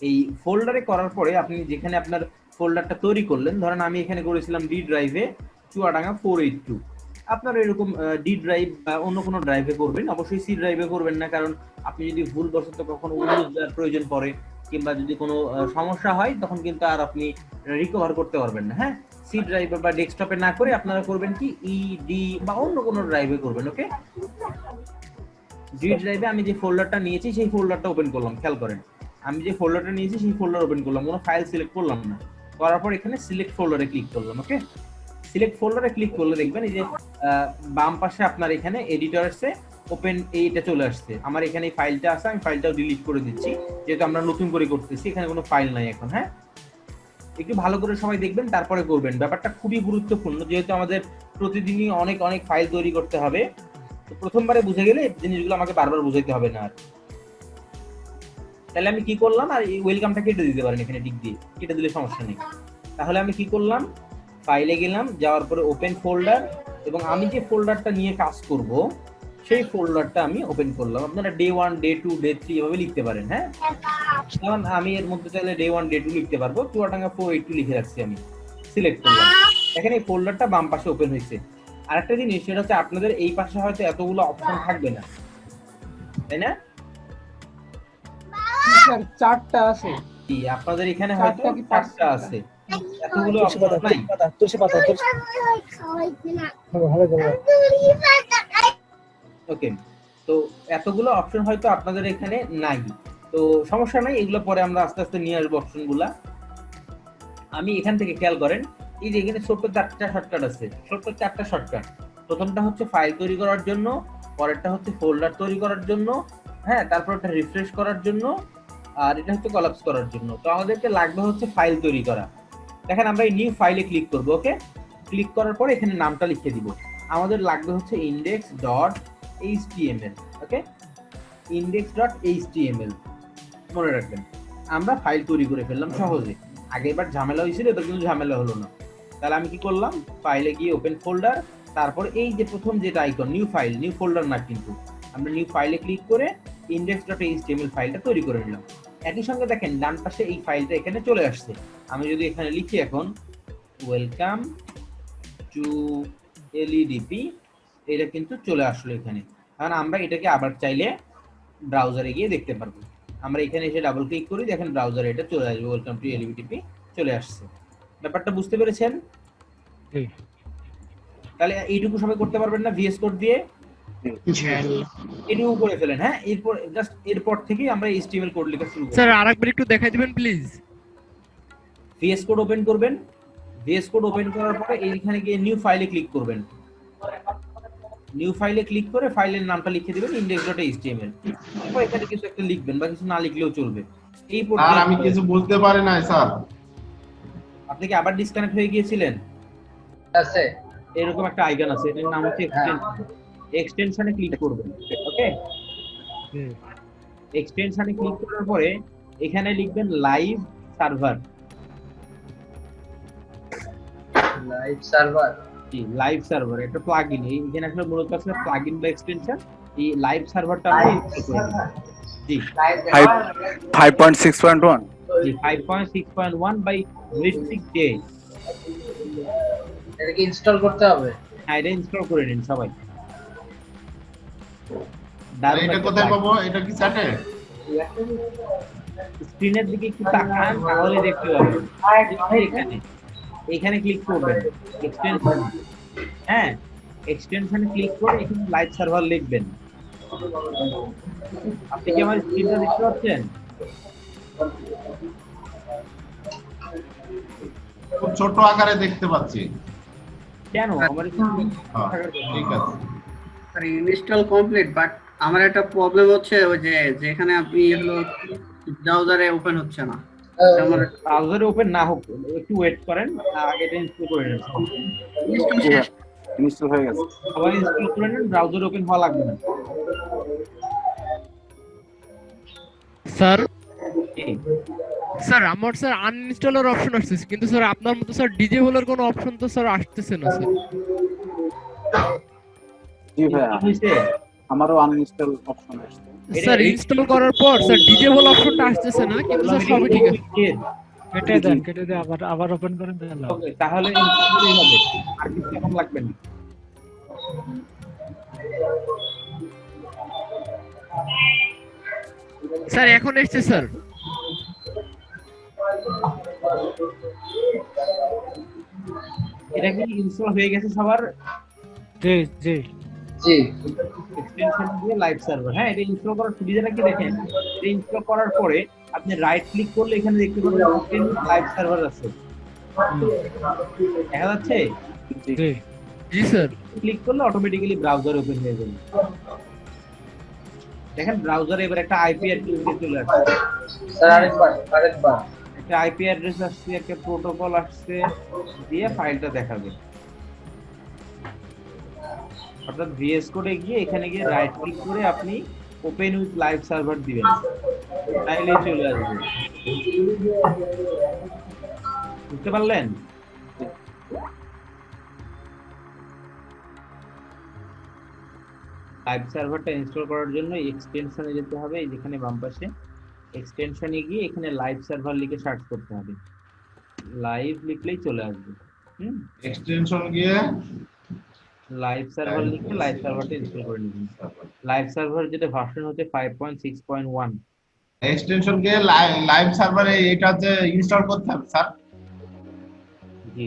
এই ফোল্ডারে করার পরে আপনি যেখানে আপনার ফোল্ডারটা তৈরি করলেন, ধরেন আমি এখানে করেছিলাম ডি ড্রাইভে চুয়াডাঙ্গা 482, আপনারা এরকম ডি ড্রাইভ বা অন্য কোনো ড্রাইভে করবেন, অবশ্যই সি ড্রাইভে করবেন না, কারণ আপনি যদি ভুলবশত কখনো উইন্ডোজ দেওয়ার প্রয়োজন পড়ে কিংবা যদি কোনো সমস্যা হয় তখন কিন্তু আর আপনি রিকভার করতে পারবেন না। হ্যাঁ, সি ড্রাইভে বা ডেস্কটপে না করে আপনারা করবেন কি ই ডি বা অন্য কোনো ড্রাইভে করবেন। ওকে, ডি ড্রাইভে আমি যে ফোল্ডারটা নিয়েছি সেই ফোল্ডারটা ওপেন করলাম, খেয়াল করেন আমি যে ফোল্ডারটা নিয়েছি সেই ফোল্ডার ওপেন করলাম, কোনো ফাইল সিলেক্ট করলাম না, করার পর এখানে সিলেক্ট ফোল্ডারে ক্লিক করলাম। ওকে, সিলেক্ট ফোল্ডারে ক্লিক করলে দেখবেন এই যে বাম পাশে আপনার এখানে এডিটরসে ওপেন এইটা চলে আসছে, আমার এখানে এই ফাইলটা আছে, আমি ফাইলটাও ডিলিট করে দিচ্ছি যেহেতু আমরা নতুন করে করতেছি, এখানে কোনো ফাইল নাই এখন। হ্যাঁ, একটু ভালো করে সবাই দেখবেন তারপরে করবেন, ব্যাপারটা খুবই গুরুত্বপূর্ণ যেহেতু আমাদের প্রতিদিনই অনেক অনেক ফাইল তৈরি করতে হবে। তো প্রথমবারে বুঝে গেলে জিনিসগুলো আমাকে বারবার বুঝাইতে হবে না আর। তাহলে আমি কি করলাম, আর এই ওয়েলকামটা কেটে দিতে পারেন এখানে টিক দিয়ে, কেটে দিলে সমস্যা নেই। তাহলে আমি কি করলাম, ফাইলে গেলাম, যাওয়ার পরে ওপেন ফোল্ডার, এবং আমি যে ফোল্ডারটা নিয়ে কাজ করব সেই ফোল্ডারটা আমি ওপেন করলাম। আপনারা ডে 1 ডে 2 ডে 3 এভাবে লিখতে পারেন। হ্যাঁ, যেমন আমি এর মধ্যে চাইলে ডে 1 ডে 2 লিখতে পারবো, চুয়াডাঙ্গা 482 লিখে রাখছি, আমি সিলেক্ট করলাম, এখানে এই ফোল্ডারটা বাম পাশে ওপেন হয়েছে। আরেকটা জিনিস সেটা হচ্ছে আপনাদের এই পাশে হয়তো এতগুলো অপশন থাকবে না, তাই না? স্যার চারটা আছে, কি আপনাদের এখানে হয়তো পাঁচটা আছে, এতগুলো তুলসী অপশন নাই। পাতা তুলসী পাতা ওকে, তো এতগুলো অপশন হয়তো আপনাদের এখানে নাই, তো সমস্যা নাই, এগুলো পরে আমরা আস্তে আস্তে নিয়ে আসবো অপশনগুলা। আমি এখান থেকে খেয়াল করেন এই যে এখানে ছোট্ট 4টা শর্টকাট আছে, ছোট্ট 4টা শর্টকাট। প্রথমটা হচ্ছে ফাইল তৈরি করার জন্য, পরেরটা হচ্ছে ফোল্ডার তৈরি করার জন্য, হ্যাঁ, তারপর এটা রিফ্রেশ করার জন্য, আর এটা হচ্ছে কলাপস করার জন্য। তো আমাদেরকে লাগবে হচ্ছে ফাইল তৈরি করা। দেখেন আমরা এই নিউ ফাইলে ক্লিক করব। ওকে, ক্লিক করার পরে এখানে নামটা লিখে দিব, আমাদের লাগবে হচ্ছে index.html। ওকে, index.html মনে রাখবেন, আমরা ফাইল তৈরি করে ফেললাম সহজে। আগেরবার ঝামেলা হয়েছিল, এবার কিন্তু ঝামেলা হলো না। তাহলে আমি কি করলাম, ফাইলে গিয়ে ওপেন ফোল্ডার, তারপর এই যে প্রথম যেটা icon new file, new folder না কিন্তু, আমরা নিউ ফাইলে ক্লিক করে index.html ফাইলটা তৈরি করে নিলাম। একই সঙ্গে দেখেন ডান পাশে এই ফাইলটা এখানে চলে আসছে। আমি যদি এখানে লিখি এখন ওয়েলকাম টু এলইডিপি, এটা কিন্তু চলে আসলো এখানে। কারণ আমরা এটাকে আবার চাইলে ব্রাউজারে গিয়ে দেখতে পারবো। আমরা এখানে এসে ডাবল ক্লিক করি, দেখেন ব্রাউজারে এটা চলে আসবে, ওয়েলকাম টু এলইডিপি চলে আসছে। ব্যাপারটা বুঝতে পেরেছেন? তাহলে এইটুকু সবাই করতে পারবেন না ভিএস কোড দিয়ে? এটুকু করে ফেলেন। হ্যাঁ, এরপর জাস্ট এরপর থেকেই আমরা এইচটিএমএল কোড লেখা শুরু করব। স্যার আরেকবার একটু দেখাই দিবেন প্লিজ। ভিএস কোড ওপেন করবেন, ভিএস কোড ওপেন করার পরে এইখানে গিয়ে নিউ ফাইলে ক্লিক করবেন, নিউ ফাইলে ক্লিক করে ফাইলের নামটা লিখে দিবেন index.html। তারপর এখানে কিছু একটা লিখবেন বা কিছু না লিখলেও চলবে। এই আর আমি কিছু বলতে পারি না স্যার। আপনি কি আবার ডিসকানেক্ট হয়ে গিয়েছিলেন? আছে এরকম একটা আইকন আছে, এটার নাম হচ্ছে এক্সটেনশন। এক্সটেনশনে ক্লিক করবেন। ওকে, এক্সটেনশনে ক্লিক করার পরে এখানে লিখবেন লাইভ সার্ভার। লাইভ সার্ভার, জি, লাইভ সার্ভার একটা প্লাগইন, এখানে আসলে মূলত আছে প্লাগইন বা এক্সটেনশন। এই লাইভ সার্ভারটা আমরা ইনস্টল করে নেব। জি, 5.6.1 জি 5.6.1 বাই Ritzik-J। এটাকে ইনস্টল করতে হবে। হ্যাঁ, এটা ইনস্টল করে নিন সবাই। আর এটা কোথায় পাবো? এটা কি চ্যাটে? স্ক্রিনের দিকে একটু তাকান তাহলে দেখতে পাবেন। এখানে এখানে ক্লিক করবেন এক্সটেনশন। হ্যাঁ, এক্সটেনশনে ক্লিক করে এখানে লাইভ সার্ভার লিখবেন। আপনি কি আমার স্ক্রিনটা দেখতে পাচ্ছেন? খুব ছোট আকারে দেখতে পাচ্ছি। কেন আমার ঠিক আছে স্যার ইনস্টল কমপ্লিট, বাট আমার একটা প্রবলেম হচ্ছে ওই যে যেখানে আপনি হলো ব্রাউজারে ওপেন হচ্ছে না। আমার ব্রাউজারে ওপেন না হোক, একটু ওয়েট করেন, আগে এটা ইনস্টল করে নেন। ইনস্টল শেষ, ইনস্টল হয়ে গেছে। সবাই ইনস্টল করে নেন, ব্রাউজারে ওপেন হওয়া লাগবে না। স্যার স্যার আমার স্যার আনইনস্টলের অপশন আসছে, কিন্তু স্যার আপনার মতো স্যার ডিজেবলের কোনো অপশন তো স্যার আসতেছে না স্যার। জি ভাই, আমারও আনইনস্টল অপশন আসছে। স্যার ইনস্টল করার পর স্যার ডিজেবল অপশনটা আসতেছে না, কিন্তু স্যার সবই ঠিক আছে। কেটে দেন আবার ওপেন করেন তাহলে ওকে, তাহলে install করেই হবে, আর কিছু এখন লাগবে না। স্যার এখন এসছে স্যার। এটা কি ইনস্টল হয়ে গেছে সবার? জি জি জি এক্সটেনশন দিয়ে লাইভ সার্ভার। হ্যাঁ, এটা ইনস্টল করার সুবিধাটা কি দেখেন, এটা ইনস্টল করার পরে আপনি রাইট ক্লিক করলে এখানে দেখতে পাবেন ওপেন লাইভ সার্ভার আছে, দেখা যাচ্ছে? জি জি স্যার। ক্লিক করলে অটোমেটিক্যালি ব্রাউজার ওপেন হয়ে যাবে। দেখেন ব্রাউজারে এবার একটা আইপি অ্যাড্রেস চলে আসছে, স্যার আরেকবার একটা আইপি অ্যাড্রেস আসছে, একটা প্রোটোকল আসছে, দিয়ে ফাইলটা দেখাবে। অর্থাৎ ভিএস কোডে গিয়ে এখানে গিয়ে রাইট ক্লিক করে আপনি ওপেন উইথ লাইভ সার্ভার দিবেন, তাইলেই চলে আসবে। বুঝতে পারলেন? লাইভ সার্ভারটা ইনস্টল করার জন্য এক্সটেনশনে যেতে হবে, এই যেখানে বাম পাশে এক্সটেনশনে গিয়ে এখানে লাইভ সার্ভার লিখে সার্চ করতে হবে, লাইভ লিখলেই চলে আসবে। এক্সটেনশন গিয়ে লাইভ সার্ভার লিখে লাইভ সার্ভারটা ইনস্টল করে নিবেন। লাইভ সার্ভার যেটা ভার্সন হচ্ছে 5.6.1। এক্সটেনশন গিয়ে লাইভ সার্ভারে এটা যে ইনস্টল করতে হবে স্যার। জি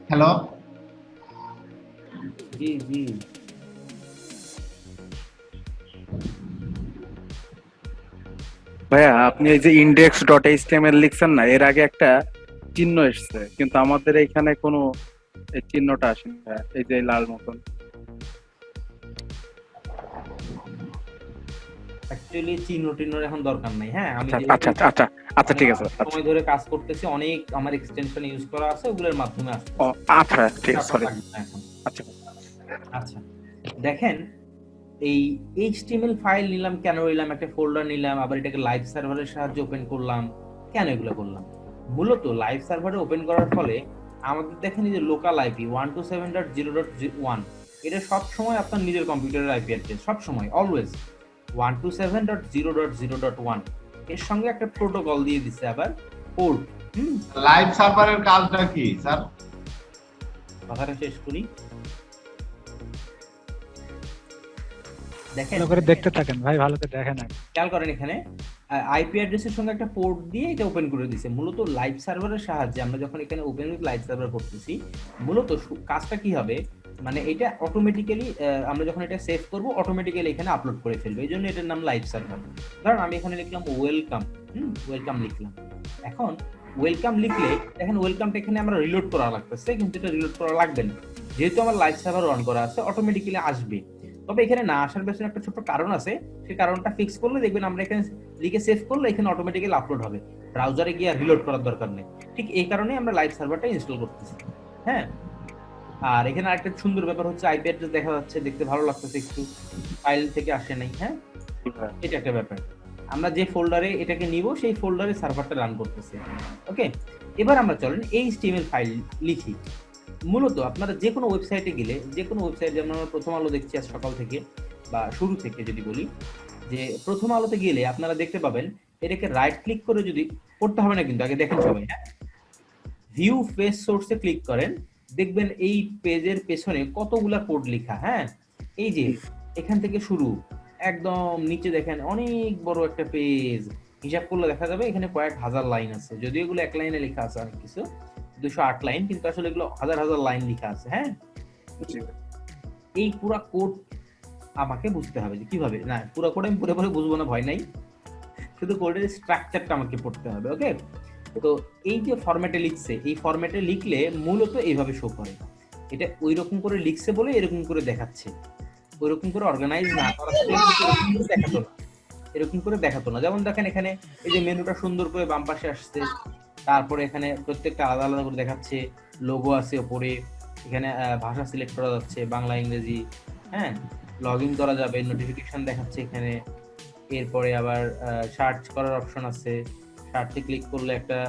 হ্যালো, জি জি ভাইয়া আপনি এই যে index.html লিখছেন না, এর আগে একটা চিহ্ন এসেছে, কিন্তু আমাদের এখানে কোনো এই চিহ্নটা আসেনি ভাইয়া, এই যে লাল মতন। অ্যাকচুয়ালি চিহ্ন টিহ্নর এখন দরকার নাই। হ্যাঁ, আমি আচ্ছা আচ্ছা আচ্ছা আচ্ছা ঠিক আছে, আচ্ছা সময় ধরে কাজ করতেছি, অনেক আমার এক্সটেনশন ইউজ করা আছে, ওগুলোর মাধ্যমে আসছে। ও আচ্ছা ঠিক আছে, সরি। আচ্ছা আচ্ছা, দেখেন এই এইচটিএমএল ফাইল নিলাম কেন, নিলাম একটা ফোল্ডার নিলাম, আবার এটাকে লাইভ সার্ভারের সাহায্যে ওপেন করলাম, কেন এগুলো করলাম? মূলত লাইভ সার্ভারে ওপেন করার ফলে আমাদের দেখেন এই যে লোকাল আইপি 127.0.1, এটা সব সময় আপনার নিজের কম্পিউটারের আইপি অ্যাড্রেস, সব সময় অলওয়েজ 127.0.0.1। এর সঙ্গে একটা প্রোটোকল দিয়ে দিচ্ছে আবার পোর্ট। লাইভ সার্ভারের কাজটা কি স্যার? কথাটা শেষ করি। দেখেন, ভালো করে দেখতে থাকেন ভাই, ভালো করে দেখেন। খেয়াল করেন এখানে আইপি অ্যাড্রেসের সঙ্গে একটা পোর্ট দিয়ে এটা ওপেন করে দিয়েছে। মূলত লাইভ সার্ভারের সাহায্যে আমরা যখন এখানে ওপেন উইথ লাইভ সার্ভার করতেছি, মূলত কাজটা কি হবে, মানে এটা অটোমেটিক্যালি আমরা যখন এটা সেভ করব অটোমেটিক্যালি এখানে আপলোড করে ফেলবে, এই জন্য এটার নাম লাইভ সার্ভার। ধরুন আমি এখানে লিখলাম ওয়েলকাম, ওয়েলকাম লিখলাম। এখন ওয়েলকাম লিখলে দেখেন ওয়েলকামটা এখানে আমরা রিলোড করা লাগতেছে, কিন্তু এটা রিলোড করা লাগবে না, যেহেতু আমার লাইভ সার্ভার অন করা আছে অটোমেটিক্যালি আসবে। তবে এখানে না আসার পেছনে একটা ছোট কারণ আছে, সেই কারণটা ফিক্স করলে দেখবেন আমরা এখানে লিখে সেভ করলে এখানে অটোমেটিক্যালি আপলোড হবে, ব্রাউজারে গিয়ে রিলোড করার দরকার নেই। ঠিক এই কারণে আমরা লাইভ সার্ভারটা ইনস্টল করতেছি। হ্যাঁ, আর এখানে আরেকটা সুন্দর ব্যাপার হচ্ছে আইপি অ্যাড্রেস দেখা যাচ্ছে, দেখতে ভালো লাগতেছে, একটু ফাইল থেকে আসে নাই। হ্যাঁ, এটা একটা ব্যাপার। আমরা যে ফোল্ডারে এটাকে নিব সেই ফোল্ডারে সার্ভারটা রান করতেছে। ওকে, এবার আমরা চলেন এইচটিএমএল ফাইল লিখি। মূলত আপনারা যে কোনো ওয়েবসাইটে গেলে, যে কোনো ওয়েবসাইট, যেমন আমরা প্রথম আলো দেখছি আজ সকাল থেকে বা শুরু থেকে যদি বলি, যে প্রথম আলোতে গেলে আপনারা দেখতে পাবেন এটাকে রাইট ক্লিক করে, যদি করতে হবে না কিন্তু আগে দেখেন সবাই, হ্যাঁ, ভিউ পেজ সোর্সে ক্লিক করেন, দেখবেন এই পেজের পেছনে কতগুলা কোড লেখা। হ্যাঁ, এই যে এখান থেকে শুরু একদম নিচে দেখেন অনেক বড় একটা পেজ, হিসাব করলে দেখা যাবে এখানে কয়েক হাজার লাইন আছে, যদিও এগুলো এক লাইনে লেখা আছে, অনেক কিছু 208 লাইন, কিন্তু আসলে এগুলো হাজার হাজার লাইন লেখা আছে। হ্যাঁ, এই পুরো কোড আমাকে বুঝতে হবে যে কিভাবে, না পুরো কোড আমি পুরোপুরি বুঝবো না, ভয় নাই, শুধু কোডের স্ট্রাকচারটা আমাকে পড়তে হবে। ওকে, তো এই যে ফরম্যাটে লিখছে, এই ফরম্যাটে লিখলে মূলত এইভাবে শো করে, এটা ওই রকম করে লিখছে বলে এরকম করে দেখাচ্ছে, ওই রকম করে অর্গানাইজ না করা দেখাতো না, এরকম করে দেখাতো না। যেমন দেখেন এখানে এই যে মেনুটা সুন্দর করে বাম পাশে আসছে, তারপরে এখানে প্রত্যেকটা আলাদা আলাদা করে দেখাচ্ছে, লোগো আছে ওপরে, এখানে ভাষা সিলেক্ট করা যাচ্ছে, বাংলা ইংরেজি। হ্যাঁ, লগ ইন করা যাবে, নোটিফিকেশন দেখাচ্ছে এখানে, এরপরে আবার সার্চ করার অপশন আছে, সার্চে ক্লিক করলে একটা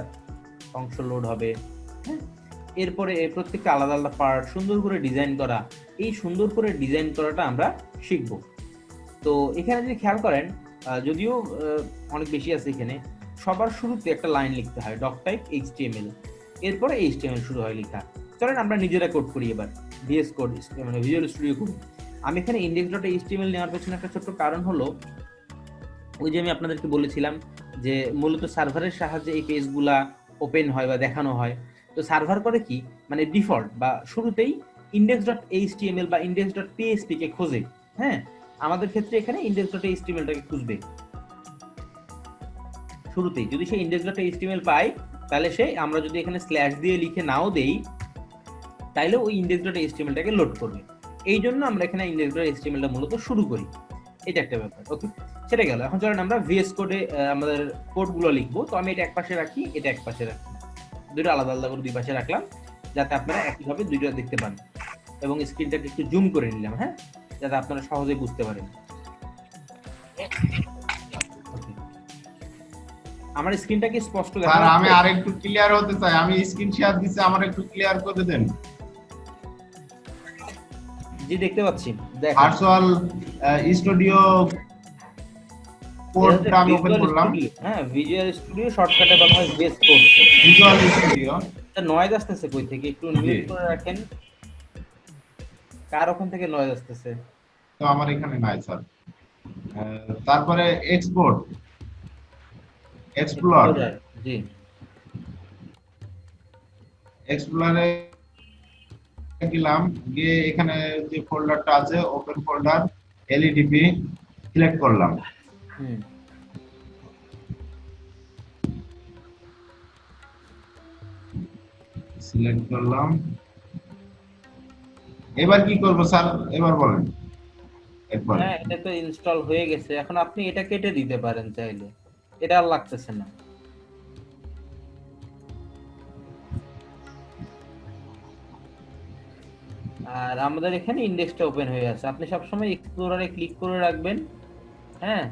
অংশ লোড হবে। হ্যাঁ, এরপরে প্রত্যেকটা আলাদা আলাদা পার্ট সুন্দর করে ডিজাইন করা, এই সুন্দর করে ডিজাইন করাটা আমরা শিখবো। তো এখানে যদি খেয়াল করেন, যদিও অনেক বেশি আছে এখানে, সবার শুরুতে একটা লাইন লিখতে হয় ডক টাইপ এইচটিএমএল, এরপরে এইচটিএমএল শুরু হয় লেখা। চলেন আমরা নিজেরা কোড করি এবার, ভিএস কোড মানে ভিজুয়াল স্টুডিও কোড। আমি এখানে index.html নেওয়ার পেছনে একটা ছোট্ট কারণ হলো, ওই যে আমি আপনাদেরকে বলেছিলাম যে মূলত সার্ভারের সাহায্যে এই পেজগুলা ওপেন হয় বা দেখানো হয়। তো সার্ভার করে কি, মানে ডিফল্ট বা শুরুতেই index.html বা index.php কে খোঁজে। হ্যাঁ, আমাদের ক্ষেত্রে এখানে index.html টাকে খুঁজবে শুরুতেই। যদি সে index.html পায়, তাহলে সে, আমরা যদি এখানে স্ল্যাশ দিয়ে লিখে নাও দেই, তাইলে ওই index.html টাকে লোড করবে। এই জন্য আমরা এখানে index.html টা মূলত শুরু করি, এটা একটা ব্যাপার। ওকে, সেটা গেল। এখন চলেন আমরা ভিএস কোডে আমাদের কোডগুলো লিখবো। তো আমি এটা এক পাশে রাখি, এটা এক পাশে রাখি, দুটো আলাদা আলাদা করে দুই পাশে রাখলাম, যাতে আপনারা একইভাবে দুইটা দেখতে পান। এবং স্ক্রিনটাকে একটু জুম করে নিলাম, হ্যাঁ, যাতে আপনারা সহজে বুঝতে পারেন। আমার স্ক্রিনটাকে স্পষ্ট দেখা স্যার যাচ্ছে? আমি আরেকটু ক্লিয়ার হতে চাই, আমি স্ক্রিন শেয়ার দিছি, আমার একটু ক্লিয়ার করে দেন। জি, দেখতে পাচ্ছি। দেখেন, ভার্চুয়াল স্টুডিও কোডটা আমি ওপেন করলাম। হ্যাঁ, ভিজুয়াল স্টুডিও শর্টকাটে বলা হয় ভিএস কোড। ভিজুয়াল স্টুডিও এটা নয়েজ আসতেছে কই থেকে, একটু মিউট করে রাখেন। কার ওখান থেকে নয়েজ আসতেছে? তো আমার এখানে নাই স্যার। তারপরে এক্সপোর্ট, এক্সপ্লোর, জি, এক্সপ্লোরে গেলাম, গিয়ে এখানে যে ফোল্ডারটা আছে ওপেন ফোল্ডার এলইডিপি সিলেক্ট করলাম। হুম, সিলেক্ট করলাম। এবার কি করব স্যার, এবার বলেন একবার। হ্যাঁ, এটা তো ইনস্টল হয়ে গেছে। এখন আপনি এটা কেটে দিতে পারেন চাইলে, এটা আর লাগতেছে না। আর আমাদের এখানে ইন্ডেক্সটা ওপেন হয়ে আছে। আপনি সবসময় এক্সপ্লোরারে ক্লিক করে রাখবেন, হ্যাঁ,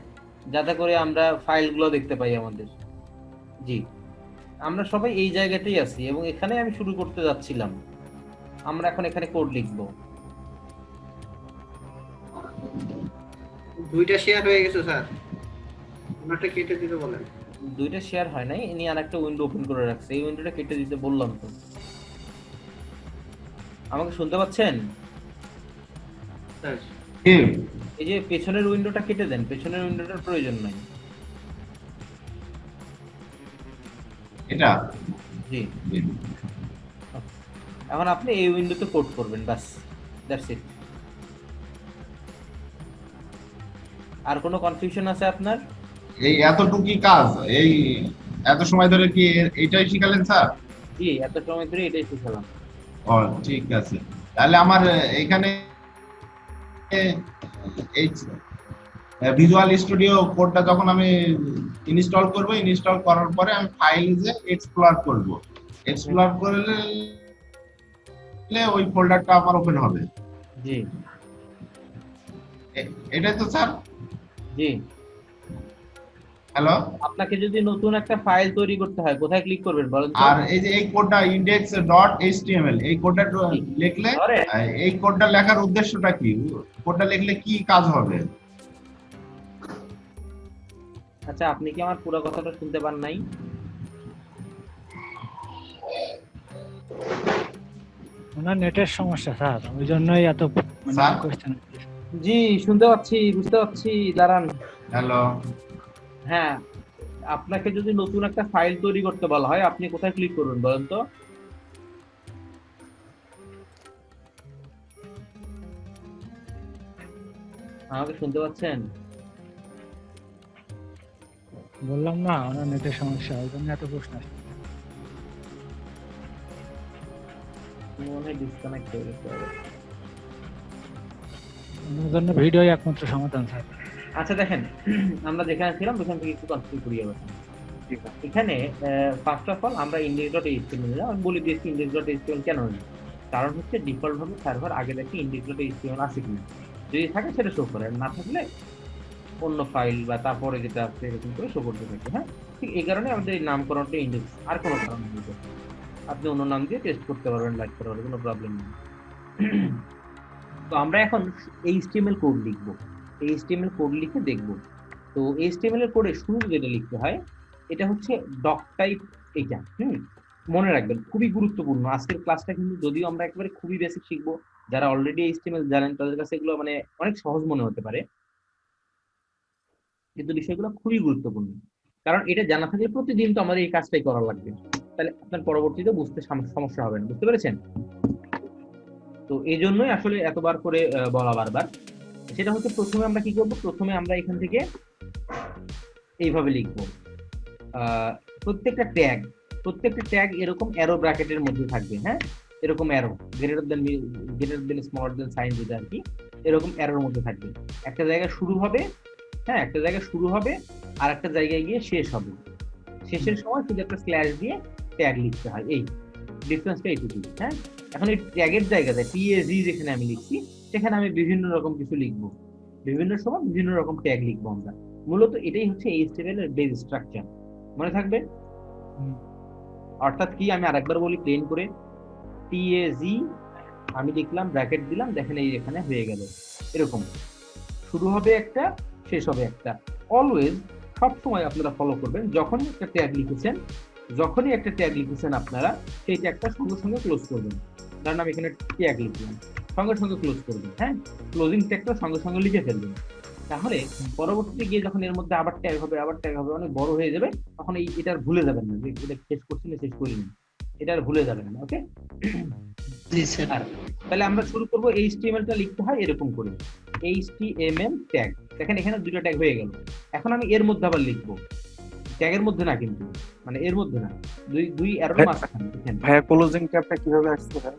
যাতে করে আমরা ফাইলগুলো দেখতে পাই আমাদের। জি, আমরা সবাই এই জায়গাতেই আছি এবং এখানে আমি শুরু করতে যাচ্ছিলাম। আমরা এখন এখানে কোড লিখবো। দুইটা শেয়ার হয়ে গেছে স্যার, ওনাটা কেটে দিতে বলেন। দুইটা শেয়ার হয় নাই, ইনি আরেকটা উইন্ডো ওপেন করে রাখছে, এই উইন্ডোটা কেটে দিতে বললাম তো। আমাকে শুনতে পাচ্ছেন? স্যার এই যে পেছনের উইন্ডোটা কেটে দেন, পেছনের উইন্ডোটার প্রয়োজন নাই। এটা জি, এখন আপনি এই উইন্ডোতে কোড করবেন, বাস, দ্যাটস ইট। আর কোনো কনফিউশন আছে আপনার? এই এতটুকুই কাজ, এই এত সময় ধরে কি এইটাই শিখালেন স্যার? জি, এত সময় ধরে এটাই শিখালাম। ও ঠিক আছে, তাহলে আমার এখানে এই ভিজুয়াল স্টুডিও কোডটা যখন আমি ইনস্টল করব, ইনস্টল করার পরে আমি ফাইলে এক্সপ্লোর করব, এক্সপ্লোর করলে ওই ফোল্ডারটা আমার ওপেন হবে। জি, এটাই তো স্যার? জি। হ্যালো, আপনাকে যদি নতুন একটা ফাইল তৈরি করতে হয়, কোথায় ক্লিক করবেন বলেন তো? আর এই যে এই কোডটা index.html, এই কোডটা লিখলে, এই কোডটা লেখার উদ্দেশ্যটা কি, কোডটা লিখলে কি কাজ হবে? আচ্ছা, আপনি কি আমার পুরো কথাটা শুনতে পান নাই? ওনার নেটের সমস্যা স্যার, ওই জন্যই এত স্যার? কোশ্চেন। জি, শুনতে পাচ্ছি, বুঝতে পারছি, দাঁড়ান। হ্যালো, হ্যাঁ, আপনাকে যদি নতুন একটা ফাইল তৈরি করতে বলা হয়, আপনি কোথায় ক্লিক করবেন বলেন তো? আমাকে শুনতে পাচ্ছেন? বললাম না, ওনার নেটের সমস্যা, ওই জন্য এত প্রশ্ন আসছে। মনে হয় ডিসকানেক্ট হয়ে গেছে। ওনার জন্য ভিডিও একমাত্র সমাধান স্যার। আচ্ছা দেখেন, আমরা যেখানে ছিলাম ওখান থেকে একটু কনফিউজ করি আবার। এখানে ফার্স্ট অফ অল আমরা index.html নিলাম। আমি বলে দিয়েছি index.html কেন নিই। কারণ হচ্ছে ডিফল্ট ভাবে সার্ভার আগে দেখে index.html আছে কিনা, যদি থাকে সেটা শো করে, আর না থাকলে অন্য ফাইল বা তারপরে যেটা আছে এরকম করে শো করতে থাকে। হ্যাঁ, ঠিক এই কারণে আমাদের এই নামকরণটা ইন্ডেক্স, আর কোনো কারণ নেই। আপনি অন্য নাম দিয়ে টেস্ট করতে পারবেন, লাইক করতে পারবেন, কোনো প্রবলেম নেই। তো আমরা এখন HTML কোড লিখবো। এইচটিএমএল কোড লিখে দেখব। তো এইচটিএমএল এর কোডে শুরু যেটা লিখতে হয় এটা হচ্ছে ডক টাইপ। এইটা মনে রাখবেন, খুবই গুরুত্বপূর্ণ। আজকের ক্লাসটা কিন্তু যদিও আমরা একেবারে খুবই বেসিক শিখবো, যারা অলরেডি এইচটিএমএল জানেন তাদের কাছে এগুলো মানে অনেক সহজ মনে হতে পারে, কিন্তু বিষয়গুলো খুবই গুরুত্বপূর্ণ। কারণ এটা জানা থাকলে প্রতিদিন তো আমাদের এই কাজটাই করা লাগবে, তাহলে আপনার পরবর্তীতে বুঝতে সমস্যা হবে না। বুঝতে পেরেছেন? তো এই জন্যই আসলে এতবার করে বলা বারবার। সেটা হচ্ছে প্রথমে আমরা কি করব, প্রথমে আমরা এখান থেকে এইভাবে লিখবো। প্রত্যেকটা ট্যাগ এরকম অ্যারো ব্র্যাকেটের মধ্যে থাকবে। হ্যাঁ, এরকম arrow greater than smaller than sign যেটা আর কি, এরকম অ্যারোর মধ্যে থাকবে। একটা জায়গায় শুরু হবে, হ্যাঁ একটা জায়গায় শুরু হবে, আর একটা জায়গায় গিয়ে শেষ হবে। শেষের সময় শুধু একটা স্ল্যাশ দিয়ে ট্যাগ লিখতে হয়। এই ডিফারেন্সটা এইটুকু। হ্যাঁ, এখন এই ট্যাগের জায়গাতে টিএজি যেখানে আমি লিখছি সেখানে আমি বিভিন্ন রকম কিছু লিখবো, বিভিন্ন সময় বিভিন্ন রকম ট্যাগ লিখবো আমরা। মূলত এটাই হচ্ছে এইচটিএমএল এর বেস স্ট্রাকচার। মনে থাকবে? অর্থাৎ কি, আমি আরেকবার বলি প্লেন করে, টিএজি আমি লিখলাম, ব্র্যাকেট দিলাম, দেখেন এই এখানে হয়ে গেল। এরকম শুরু হবে একটা, শেষ হবে একটা। অলওয়েজ সব সময় আপনারা ফলো করবেন, যখনই একটা ট্যাগ লিখেছেন আপনারা সেই ট্যাগটা সঙ্গে সঙ্গে ক্লোজ করবেন। ধরেন আমি এখানে ট্যাগ লিখলাম, সঙ্গে সঙ্গে ক্লোজ করবেন। হ্যাঁ, ক্লোজিং ট্যাগটা সঙ্গে সঙ্গে লিখে ফেলবেন। তাহলে পরবর্তীতে গিয়ে যখন এর মধ্যে আবার ট্যাগ হবে অনেক বড় হয়ে যাবে, তখন এটা আর ভুলে যাবেন না যে এটা শেষ করছি না শেষ করিনি, এটা আর ভুলে যাবেন না। ওকে, তাহলে আমরা শুরু করবো। এইচটিএমএলটা লিখতে হয় এরকম করে, এইচটিএমএল ট্যাগ। দেখেন এখানে দুটো ট্যাগ হয়ে গেল। এখন আমি এর মধ্যে আবার লিখবো, ট্যাগের মধ্যে না কিন্তু, মানে এর মধ্যে না, দুই অ্যারোর মাঝখানে। ভাইয়া ক্লোজিং ট্যাবটা কিভাবে আসছে ভাই?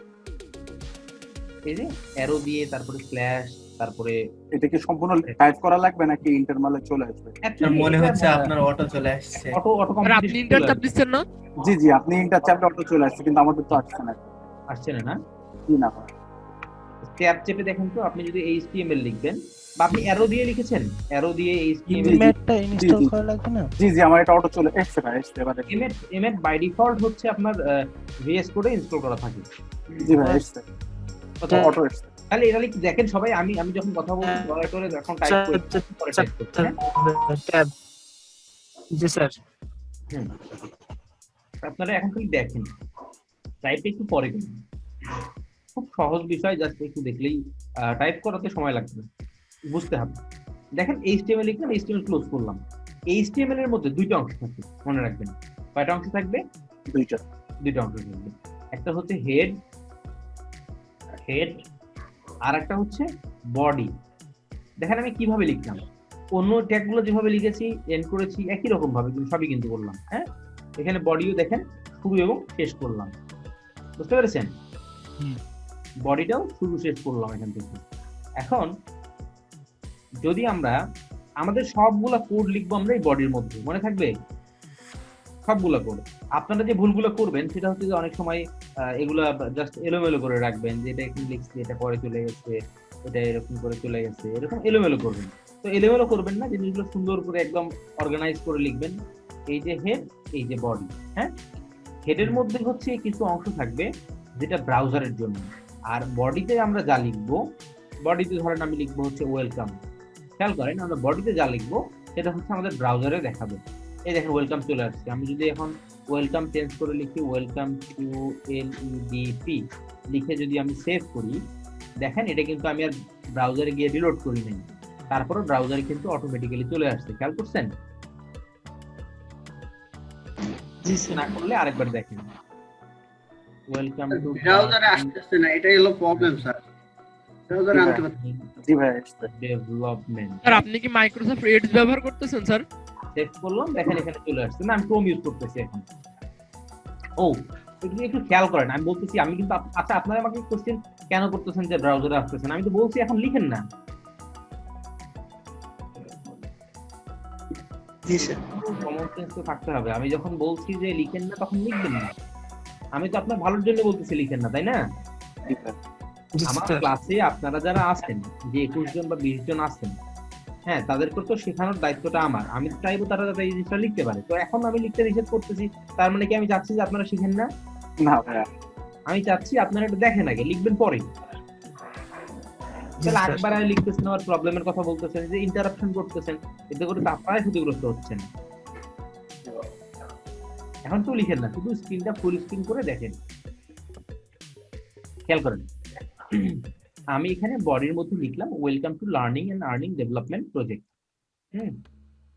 এই যে অ্যারো দিয়ে তারপরে স্ল্যাশ, তারপরে এটা কি সম্পূর্ণ টাইপ করা লাগবে নাকি ইন্টারমালে চলে আসবে? মনে হচ্ছে আপনার অটো চলে আসছে। অটো স্যার আপনি ইন্টার চাপ দিচ্ছেন না? জি জি, আপনি ইন্টার চাপটা অটো চলে আসছে, কিন্তু আমাদের তো আসছে না। আসছে না? জি না ভাই, ট্যাব চেপে দেখেন তো, আপনি যদি এইচটিএমএল লিখবেন বা আপনি অ্যারো দিয়ে লিখেছেন, অ্যারো দিয়ে এইচটিএমএল ম্যাটটা ইনস্টল করা লাগবে না? জি জি, আমার এটা অটো চলে এসছে ভাই, এসছে এবারে। এমএট বাই ডিফল্ট হচ্ছে আপনার ভিএস কোডে ইনস্টল করা থাকে। জি ভাই, এসছে, অটো এসছে। তাহলে এটা লিখে দেখেন সবাই, আমি যখন কথা বলছি দয়া করে এখন টাইপ করে পরে টাইপ করতে। ট্যাব। জি স্যার। আপনারা এখন খালি দেখেন, টাইপটা একটু পরে করুন। খুব সহজ বিষয়, জাস্ট একটু দেখলেই টাইপ করাতে সময় লাগবে না, বুঝতে হবে। দেখেন এইচটিএমএল লিখলাম, এইচটিএমএল ক্লোজ করলাম। এইচটিএমএল এর মধ্যে দুইটা অংশ থাকে, মনে রাখবেন। কয়টা অংশ থাকবে? দুইটা অংশ থাকবে। একটা হচ্ছে হেড, আর একটা হচ্ছে বডি। দেখেন আমি কিভাবে লিখলাম, অন্য ট্যাগগুলো যেভাবে লিখেছি এন্ড করেছি একই রকম ভাবে, কিন্তু সবই কিন্তু বললাম। হ্যাঁ, এখানে বডিও দেখেন শুরু এবং শেষ করলাম, বুঝতে পেরেছেন? বডিটাও শুরু শেষ করলাম এখান থেকে। এখন যদি আমরা আমাদের সবগুলা কোড লিখবো আমরা এই বডির মধ্যে, মনে থাকবে সবগুলা কোড। আপনারা যে ভুলগুলো করবেন সেটা হচ্ছে যে অনেক সময় এগুলা জাস্ট এলোমেলো করে রাখবেন, যে এটা এখানে লিখছি, এটা পরে চলে গেছে, এটা এরকম করে চলে গেছে, এরকম এলোমেলো করবেন। তো এলোমেলো করবেন না, জিনিসগুলো সুন্দর করে একদম অর্গানাইজ করে লিখবেন। এই যে হেড, এই যে বডি। হ্যাঁ, হেডের মধ্যে হচ্ছে কিছু অংশ থাকবে যেটা ব্রাউজারের জন্য, আর বডিতে আমরা যা লিখবো, বডিতে ধরেন আমি লিখবো হচ্ছে ওয়েলকাম। খেয়াল করেন, আমরা বডিতে যা লিখবো সেটা হচ্ছে আমাদের ব্রাউজারে দেখাবে। এই দেখেন ওয়েলকাম চলে আসছে। আমি যদি এখন ওয়েলকাম চেঞ্জ করে লিখি ওয়েলকাম টু এলইডিপি লিখে যদি আমি সেভ করি, দেখেন এটা কিন্তু আমি আর ব্রাউজারে গিয়ে রিলোড করি নাই, তারপরে ব্রাউজারে কিন্তু অটোমেটিক্যালি চলে আসছে। খেয়াল করছেন? না করলে আরেকবার দেখেন, ওয়েলকাম টু ব্রাউজারে আসতেছে না, এটাই হলো প্রবলেম স্যার। ব্রাউজারে আনতে পারছি। জি ভাই, এসছে। ডেভেলপমেন্ট। স্যার আপনি কি মাইক্রোসফট এডজ ব্যবহার করতেছেন স্যার? সেভ করলাম, দেখেন এখানে চলে আসছে। না, আমি ক্রোম ইউজ করতেছি এখন। ও, একটু খেয়াল করেন, আমি বলতেছি, আমি কিন্তু আচ্ছা আপনারা আমাকে কোশ্চেন কেন করতেছেন যে ব্রাউজারে আসতেছেন, আমি তো বলছি এখন লিখেন না। কমন সেন্স তো থাকতে হবে। আমি যখন বলছি যে লিখেন না তখন লিখবেন না, আমি তো আপনার ভালোর জন্য বলতেছি লিখেন না, তাই না? আমার ক্লাসে আপনারা যারা আছেন, যে 21 জন বা 20 জন আছেন, হ্যাঁ তাদেরকে তো শেখানোর দায়িত্বটা আমার। আমি চাইবো তারা যাতে এই জিনিসটা লিখতে পারে। তো এখন আমি লিখতে নিষেধ করতেছি, তার মানে কি আমি চাচ্ছি যে আপনারা শিখেন না? না ভাইয়া, আমি চাচ্ছি আপনারা একটু দেখেন আগে, লিখবেন পরে। তাহলে একবার আর লিখতেছেন আর প্রবলেমের কথা বলতেছেন, যে ইন্টারাপশন করতেছেন, এতে করে তো আপনারাই ক্ষতিগ্রস্ত হচ্ছেন। এখন তো লিখেন না, শুধু স্ক্রিনটা ফুল স্ক্রিন করে দেখেন, খেয়াল করেন। আমি এখানে বডির মধ্যে লিখলাম welcome to learning and earning development project.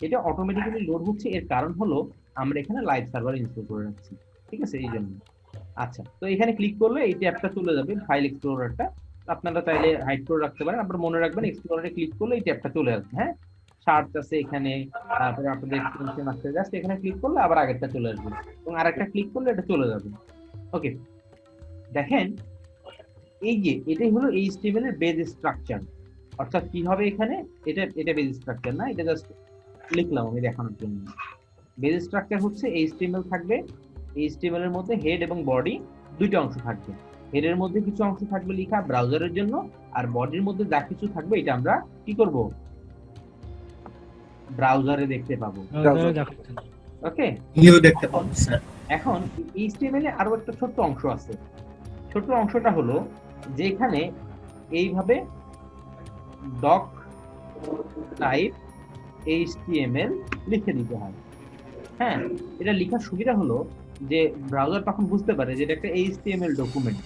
এটা অটোমেটিক্যালি লোড হচ্ছে, এর কারণ হলো আমরা এখানে লাইভ সার্ভার ইনস্টল করে রাখছি, ঠিক আছে, এই জন্য। আচ্ছা, তো এখানে ক্লিক করলে এই ট্যাবটা চলে যাবে, ফাইল এক্সপ্লোরারটা। আপনারা চাইলে হাইড করে রাখতে পারেন, আপনারা মনে রাখবেন এক্সপ্লোরারে ক্লিক করলে এই ট্যাবটা চলে আসবে। হ্যাঁ, সার্চ আছে এখানে, তারপরে আপনাদের এক্সটেনশন আছে, জাস্ট এখানে ক্লিক করলে আবার আগেরটা চলে আসবে, এবং আরেকটা ক্লিক করলে এটা চলে যাবে। ওকে, দেখেন এই যে এটাই হলো এইচটিএমএল এর বেজ স্ট্রাকচার। অর্থাৎ কি হবে এখানে, এটা বেজ স্ট্রাকচার না, এটা জাস্ট লিখলাম আমি দেখানোর জন্য। বেজ স্ট্রাকচার হচ্ছে এইচটিএমএল থাকবে, এইচটিএমএল এর মধ্যে হেড এবং বডি দুইটা অংশ থাকবে। হেডের মধ্যে কিছু অংশ থাকবে লেখা ব্রাউজারের জন্য, আর বডির মধ্যে যা কিছু থাকবে এটা আমরা কি করব, ব্রাউজারে দেখতে পাবো। ওকে, নিউ দেখতে পাবো স্যার। এখন এইচটিএমএল এ আরো একটা ছোট্ট অংশ আছে। ছোট্ট অংশটা হলো যে এখানে এইভাবে ডক টাইপ এইচটিএমএল লিখে দিতে হয়। হ্যাঁ, এটা লেখার সুবিধা হলো যে ব্রাউজার তখন বুঝতে পারে যে এটা একটা এইচটিএমএল ডকুমেন্ট।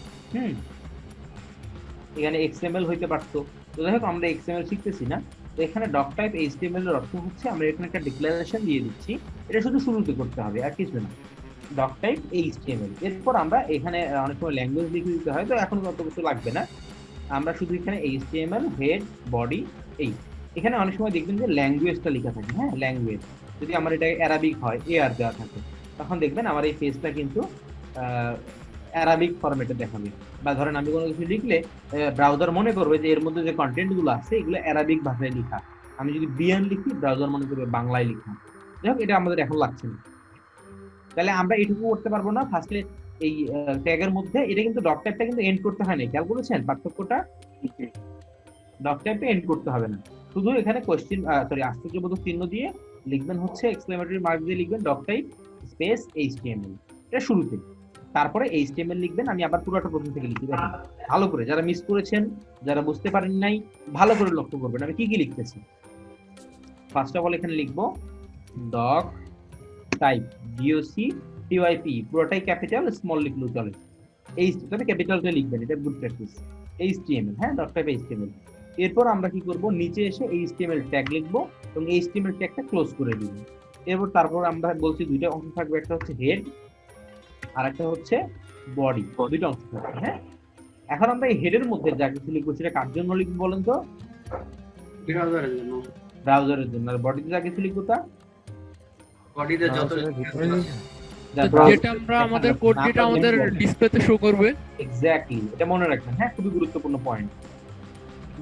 এখানে এক্সএমএল হইতে পারতো, তো যাই হোক আমরা এক্সএমএল শিখতেছি না। তো এখানে ডক টাইপ এইচটিএমএল এর অর্থ হচ্ছে আমরা এখানে একটা ডিক্লারেশন দিয়ে দিচ্ছি, এটা শুধু শুরুতে করতে হবে আর কিছু না, ডক টাইপ এইচটিএমএল। এরপর আমরা এখানে অনেক সময় ল্যাঙ্গুয়েজ লিখে দিতে হয়, তো এখন অত কিছু লাগবে না, আমরা শুধু এখানে এইচটিএমএল হেড বডি এই, এখানে অনেক সময় দেখবেন যে ল্যাঙ্গুয়েজটা লেখা থাকে। হ্যাঁ, ল্যাঙ্গুয়েজ যদি আমার এটা অ্যারাবিক হয় এআর দেওয়া থাকে, তখন দেখবেন আমার এই পেজটা কিন্তু অ্যারাবিক ফরম্যাটে দেখাবে। বা ধরেন আমি কোনো কিছু লিখলে ব্রাউজার মনে করবে যে এর মধ্যে যে কন্টেন্ট গুলো আছে এগুলো অ্যারাবিক ভাষায় লেখা। আমি যদি বিয়ান লিখি ব্রাউজার মনে করবে বাংলায় লেখা। যাই হোক, এটা আমাদের এখন লাগছে না। তাহলে আমরা এটুকু করতে পারবো না। ফার্স্টে এই ট্যাগের মধ্যে এটা কিন্তু ডক টাইপটা কিন্তু এন্ড করতে হয় না, খেয়াল করেছেন পার্থক্যটা? ডক টাইপটা এন্ড করতে হবে না, শুধু এখানে কোশ্চেন আশ্চর্যবোধক চিহ্ন দিয়ে লিখবেন, হচ্ছে এক্সক্লেমেটরি মার্ক দিয়ে লিখবেন ডক টাইপ স্পেস এইচটিএমএল, এটা শুরুতে। তারপরে এইচটিএমএল লিখবেন। আমি আবার পুরোটা প্রথম থেকে লিখি, দেখেন ভালো করে, যারা মিস করেছেন, যারা বুঝতে পারেন নাই, ভালো করে লক্ষ্য করবেন আমি কি কি লিখতেছি। ফার্স্ট অফ অল এখানে লিখবো ডক টাইপ, ডিওসি টিওআইপি, পুরোটাই ক্যাপিটাল, স্মল লিখলেও চলে, এইচটিএমএল ক্যাপিটালটা লিখবেন, এটা গুড প্র্যাকটিস। এইচটিএমএল, হ্যাঁ, ডক টাইপ এইচটিএমএল। এরপর আমরা কি করব, নিচে এসে এইচটিএমএল ট্যাগ লিখবো এবং এইচটিএমএল ট্যাগটা ক্লোজ করে দিব। তারপর আমরা বলছি দুইটা অংশ থাকবে, একটা হচ্ছে হেড আর একটা হচ্ছে বডি, দুইটা অংশ থাকবে। হ্যাঁ, এখন আমরা এই হেডের মধ্যে যা কিছু লিখবো সেটা কার জন্য লিখবো বলেন তো? ব্রাউজারের জন্য। ব্রাউজারের জন্য। আর বডিতে যা কিছু লিখবো তা বডিতে যত যেটা আমরা আমাদের কোড যেটা আমাদের ডিসপ্লেতে শো করবে। এক্স্যাক্টলি, এটা মনে রাখবেন। হ্যাঁ, খুবই গুরুত্বপূর্ণ পয়েন্ট।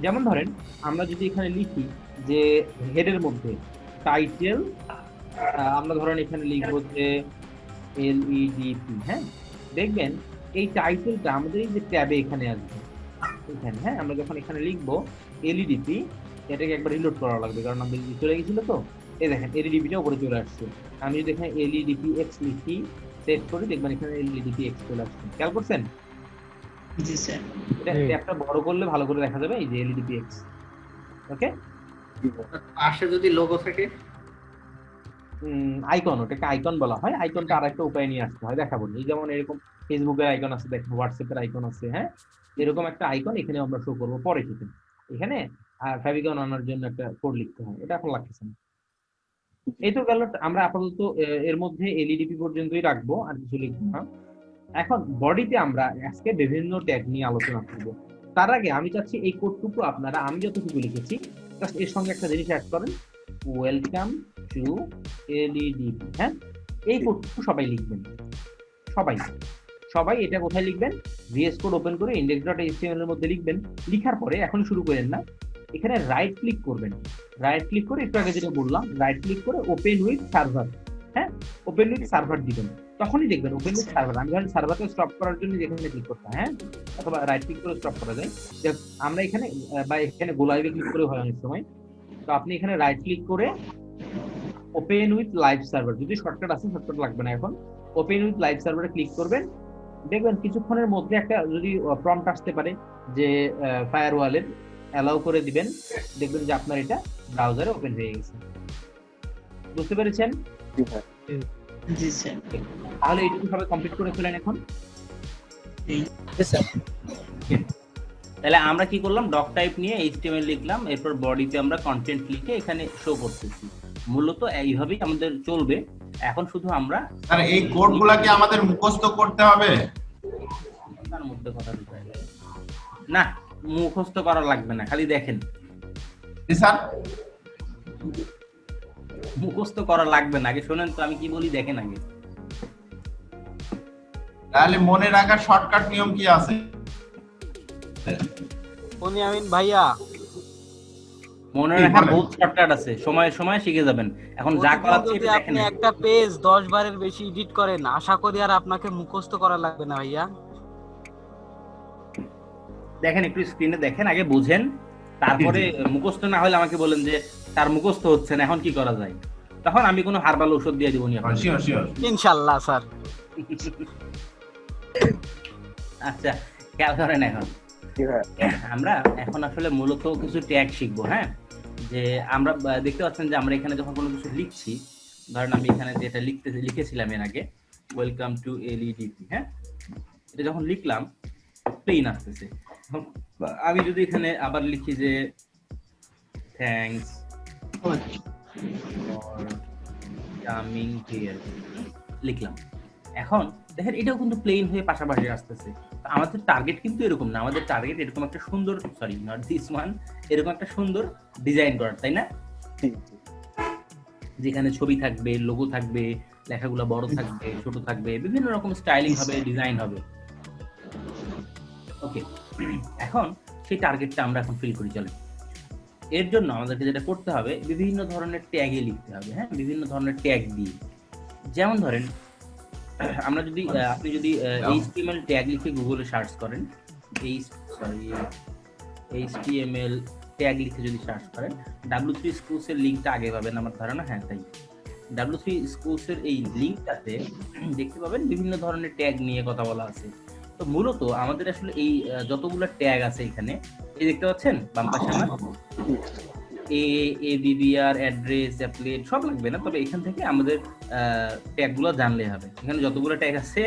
যেমন ধরেন আমরা যদি এখানে লিখি যে হেডের মধ্যে টাইটেল, আমরা ধরেন এখানে লিখবো যে এলইডিপি। হ্যাঁ, দেখবেন এই টাইটেলটা আমাদের এই যে ট্যাবে এখানে আসবে এখানে। হ্যাঁ, আমরা যখন এখানে লিখবো এলইডিপি, এটাকে একবার রিলোড করা লাগবে কারণ আমাদের চলে গেছিল। তো এই দেখেন এলইডিপিটা উপরে চলে আসছে। আমি যদি এখানে এলইডিপি এক্স লিখি, সেট করি, দেখবেন এখানে এলইডিপি এক্স চলে আসছে। খেয়াল করছেন? জি স্যার। এটা ট্যাবটা বড় করলে ভালো করে দেখা যাবে, এই যে এলইডিপি এক্স। ওকে, পাশে যদি লোগো থাকে, আইকন, ওটাকে আইকন বলা হয়। আইকনটা আরেকটা উপায় নিয়ে আসতে হয়, দেখাবো। এই যেমন এরকম ফেসবুকের আইকন আছে, দেখেন হোয়াটসঅ্যাপের আইকন আছে। হ্যাঁ, এরকম একটা আইকন এখানে আমরা শো করবো পরে, ঠিক আছে? এখানে আর ফেভিকন আনার জন্য একটা কোড লিখতে হয়, এটা এখন লাগতেছে না। এই তো গেল, আমরা আপাতত এর মধ্যে এলইডিপি পর্যন্তই রাখবো, আর কিছু লিখবো না। এখন বডিতে আমরা আজকে বিভিন্ন ট্যাগ নিয়ে আলোচনা করব। তার আগে আমি চাচ্ছি এই কোডটুকু আপনারা, আমি যতটুকু লিখেছি জাস্ট এর সঙ্গে একটা জিনিস অ্যাড করেন, ওয়েলকাম টু এলইডিপি। হ্যাঁ, এই কোডটুকু সবাই লিখবেন, সবাই এটা কোথায় লিখবেন? ভিএস কোড ওপেন করে index.html এর মধ্যে লিখবেন। লিখার পরে এখন শুরু করেন না, এখানে রাইট ক্লিক করবেন। রাইট ক্লিক করে একটু আগে যেটা বললাম, রাইট ক্লিক করে ওপেন উইথ সার্ভার। হ্যাঁ, ওপেন উইথ সার্ভার দিবেন, তখনই দেখবেন ওপেন উইথ সার্ভার। আমি ধরেন সার্ভারকে স্টপ করার জন্য যেখানে ক্লিক করতে, হ্যাঁ, অথবা রাইট ক্লিক করে স্টপ করা যায়। আমরা এখানে বা এখানে গোলাইভে ক্লিক করে হয় অনেক সময়। তো আপনি এখানে রাইট ক্লিক করে ওপেন উইথ লাইভ সার্ভার, যদি শর্টকাট আছে, শর্টকাট লাগবে না এখন, ওপেন উইথ লাইভ সার্ভারে ক্লিক করবেন। দেখবেন কিছুক্ষণের মধ্যে একটা যদি প্রম্পট আসতে পারে যে ফায়ারওয়ালের, অ্যালাউ করে দিবেন, দেখবেন যে আপনার এটা ব্রাউজারে ওপেন হয়ে গেছে। বুঝতে পেরেছেন? জি স্যার। তাহলে এইটুকু সবাই কমপ্লিট করে ফেলেন এখন। তাহলে আমরা কি করলাম, ডক টাইপ নিয়ে এইচটিএমএল লিখলাম, এরপর বডিতে আমরা কন্টেন্ট লিখে এখানে শো করতেছি। মূলত এইভাবেই আমাদের চলবে। এখন শুধু আমরা স্যার এই কোডগুলা কি আমাদের মুখস্থ করতে হবে? তার মধ্যে কথা ঢুকাই না, মুখস্থ করা লাগবে না, খালি দেখেন। জি স্যার। মুখস্থ করা লাগবে না, আগে শোনেন তো আমি কি বলি, দেখেন আগে। তাহলে মনে রাখার শর্টকাট নিয়ম কি আছে? আমিন ভাইয়া, মনে রাখার বহুত শর্টকাট আছে, সময়ে সময়ে শিখে যাবেন। এখন যা করাচ্ছি যদি আপনি একটা পেজ 10 বারের বেশি এডিট করেন, আশা করি আর আপনাকে মুখস্থ করা লাগবে না ভাইয়া। দেখেন, একটু স্ক্রিনে দেখেন, আগে বুঝেন, তারপরে মুখস্থ না হলে আমাকে বলেন যে তার মুখস্থ হচ্ছে না, এখন কি করা যায়, তখন আমি কোনো হারবাল ঔষধ দিয়ে দিব নি আপনাকে। শিওর শিওর ইনশাআল্লাহ স্যার। আচ্ছা, খেয়াল করেন, এখন আমরা এখন আসলে মূলত কিছু ট্যাগ শিখবো। হ্যাঁ, যে আমরা দেখতে পাচ্ছেন যে আমরা এখানে যখন কোনো কিছু লিখছি, ধরেন আমি এখানে যেটা লিখেছিলাম এর আগে, ওয়েলকাম টু এলইডিপি, হ্যাঁ, এটা যখন লিখলাম প্লেন আসতেছে। আমি যদি এখানে আবার লিখি যে থ্যাঙ্কস ফর কামিং হিয়ার, লিখলাম, এখন দেখেন এটাও কিন্তু প্লেন হয়ে পাশাপাশি আসতেছে। আমাদের টার্গেট কিন্তু এরকম না, আমাদের টার্গেট এরকম একটা সুন্দর, সরি নট দিস ওয়ান, এরকম একটা সুন্দর ডিজাইন করার, তাই না? যেখানে ছবি থাকবে, লোগো থাকবে, লেখাগুলো বড় থাকবে, ছোট থাকবে, বিভিন্ন রকম স্টাইলিং হবে, ডিজাইন হবে। ওকে, এখন সেই টার্গেটটা আমরা এখন ফিল করি। চলে, এর জন্য আমাদেরকে যেটা করতে হবে, বিভিন্ন ধরনের ট্যাগে লিখতে হবে। হ্যাঁ, বিভিন্ন ধরনের ট্যাগ দিয়ে, যেমন ধরেন আমরা যদি আপনি যদি HTML ট্যাগ লিখে গুগলে সার্চ করেন, HTML ট্যাগ লিখে যদি সার্চ করেন, W3 Schools এর লিংকটা আগে পাবেন আমার ধারণা। হ্যাঁ, তাই W3 Schools এর এই লিংকটাতে দেখতে পাবেন বিভিন্ন ধরনের ট্যাগ নিয়ে কথা বলা আছে। তো মূলত আমাদের আসলে এই যতগুলো ট্যাগ আছে এখানে, এই দেখতে পাচ্ছেন বাম পাশে আমার ABBR, অ্যাড্রেস, অ্যাপ্লেট সব লাগবে না, তবে এখান থেকে আমাদের ট্যাগগুলো জানলে হবে। এখানে যতগুলো ট্যাগ আছে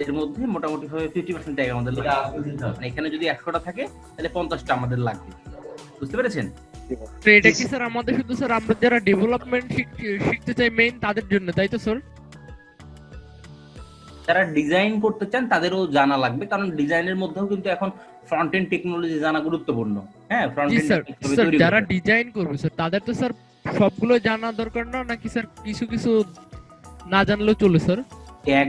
এর মধ্যে মোটামুটি ভাবে 50% ট্যাগ আমাদের লাগবে। মানে এখানে যদি 100টা থাকে তাহলে 50টা আমাদের লাগবে। বুঝতে পেরেছেন? এটা কি স্যার আমাদের শুধু স্যার আমরা যারা ডেভেলপমেন্ট শিখতে চাই মেইন তাদের জন্য, তাই তো স্যার? যারা ডিজাইন করতে চান তাদেরও জানা লাগবে, কারণ ডিজাইনের মধ্যেও কিন্তু এখন ফ্রন্ট এন্ড টেকনোলজি জানা গুরুত্বপূর্ণ। হ্যাঁ, ফ্রন্ট এন্ড স্যার যারা ডিজাইন করবে স্যার তাদের তো স্যার সবগুলো জানা দরকার না, নাকি স্যার কিছু কিছু না জানলেও চলে স্যার? ট্যাগ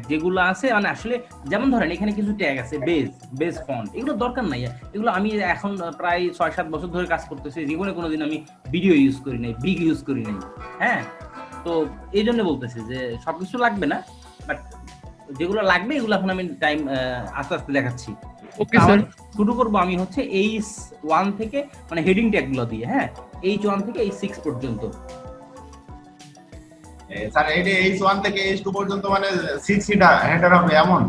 যেগুলো আছে মানে আসলে যেমন ধরেন এখানে কিছু ট্যাগ আছে, বেস ফন্ট, এগুলো দরকার নাই। এগুলো আমি এখন প্রায় 6-7 বছর ধরে কাজ করতেছি, জীবনে কোনোদিন আমি ভিডিও ইউজ করি নাই, বিগ ইউজ করি নাই। হ্যাঁ, তো এই জন্য বলতেছি যে সবকিছু লাগবে না, বাট যেগুলো লাগবে এগুলো এখন আমি টাইম আস্তে আস্তে দেখাচ্ছি। ওকে স্যার, শুরু করবো আমি হচ্ছে H1 থেকে, মানে হেডিং ট্যাগ গুলো দিয়ে। হ্যাঁ, H1 থেকে H6 পর্যন্ত। স্যার এটা H1 থেকে H2 পর্যন্ত মানে 6 হেডার হবে এমন?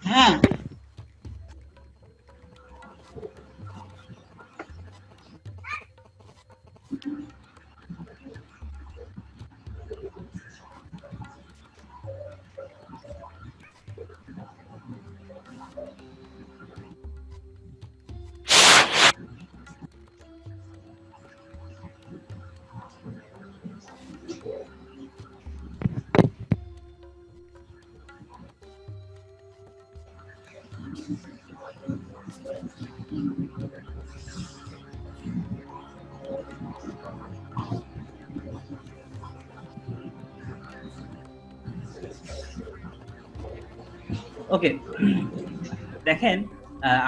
হ্যাঁ ওকে, দেখেন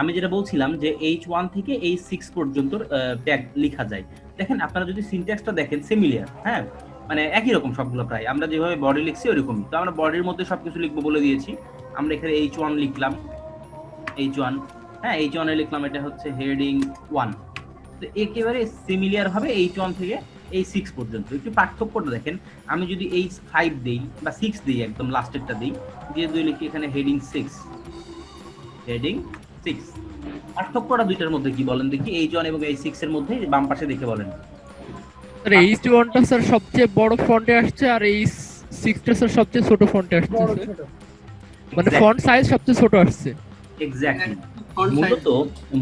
আমি যেটা বলছিলাম যে H1 থেকে H6 পর্যন্ত ট্যাগ লেখা যায়। দেখেন আপনারা যদি সিনট্যাক্সটা দেখেন সিমিলার। হ্যাঁ, মানে একই রকম সবগুলো প্রায়, আমরা যেভাবে বডি লিখছি ওরকমই। তো আমরা বডির মধ্যে সবকিছু লিখবো বলে দিয়েছি। আমরা এখানে H1 লিখলাম, H1, হ্যাঁ H1 এ লিখলাম এটা হচ্ছে হেডিং 1। তো একেবারে সিমিলার হবে H1 থেকে H6 পর্যন্ত। একটু পার্থক্যটা দেখেন, আমি যদি H5 দেই বা 6 দেই, একদম লাস্টেরটা দেই, দিয়ে দুই লিখি এখানে হেডিং 6, হেডিং 6। পার্থক্যটা দুইটার মধ্যে কি বলেন দেখি, H1 এবং H6 এর মধ্যে, বাম পাশে দেখে বলেন। স্যার H1 টা স্যার সবচেয়ে বড় ফন্টে আসছে আর H6 টা স্যার সবচেয়ে ছোট ফন্টে আসছে স্যার। মানে ফন্ট সাইজ সবচেয়ে ছোট আসছে। এক্স্যাক্টলি।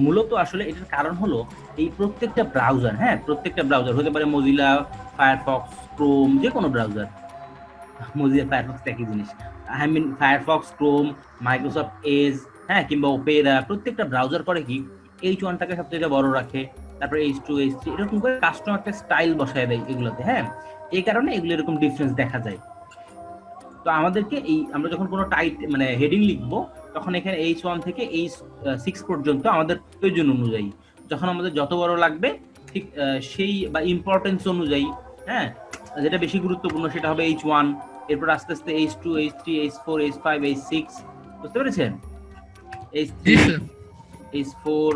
মূলত আসলে এটার কারণ হলো এই প্রত্যেকটা ব্রাউজার, হ্যাঁ প্রত্যেকটা ব্রাউজার হতে পারে মজিলা, ফায়ারফক্স, ক্রোম, যে কোনো ব্রাউজার, মজিলা ফায়ারফক্স একই জিনিস, I mean Firefox, Chrome, Microsoft Edge, হ্যাঁ কিংবা ওপেরা, প্রত্যেকটা ব্রাউজার করে কি H1 টাকে সবচেয়ে বড় রাখে, তারপর H2, H3 এরকম করে কাস্টম একটা স্টাইল বসায় দেয় এগুলোতে, হ্যাঁ এই কারণে এগুলো এরকম ডিফারেন্স দেখা যায়। তো আমাদেরকে এই আমরা যখন কোনো টাইট মানে হেডিং লিখবো, তখন এখানে H1 থেকে H6 পর্যন্ত আমাদের প্রয়োজন অনুযায়ী, যখন আমাদের যত বড় লাগবে ঠিক সেই বা ইম্পর্টেন্স অনুযায়ী, হ্যাঁ যেটা বেশি গুরুত্বপূর্ণ সেটা হবে H1, এরপর আস্তে আস্তে H2, H3, H4, H5, H6, বুঝতে পেরেছেন? H3, H4,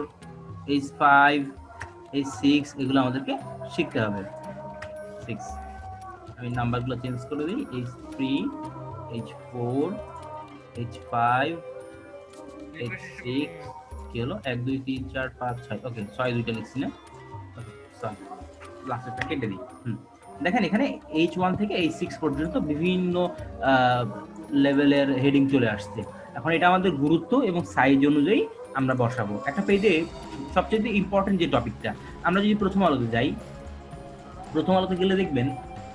H5, H6 এগুলো আমাদেরকে শিখতে হবে। 6 আমি নাম্বারগুলো চেঞ্জ করে দিই, H3, H4, H5, H6, কি হলো 1 2 3 4 5 6, ওকে 6 দুইটা লিখছি না, ওকে 6 লাস্টেরটা কেটে দিই। দেখেন এখানে H1 থেকে H6 পর্যন্ত বিভিন্ন লেভেলের হেডিং চলে আসছে। এখন এটা আমাদের গুরুত্ব এবং সাইজ অনুযায়ী আমরা বসাবো। একটা পেজে সবচেয়ে ইম্পর্টেন্ট যে টপিকটা, আমরা যদি প্রথম আলোতে যাই, প্রথম আলোতে গেলে দেখবেন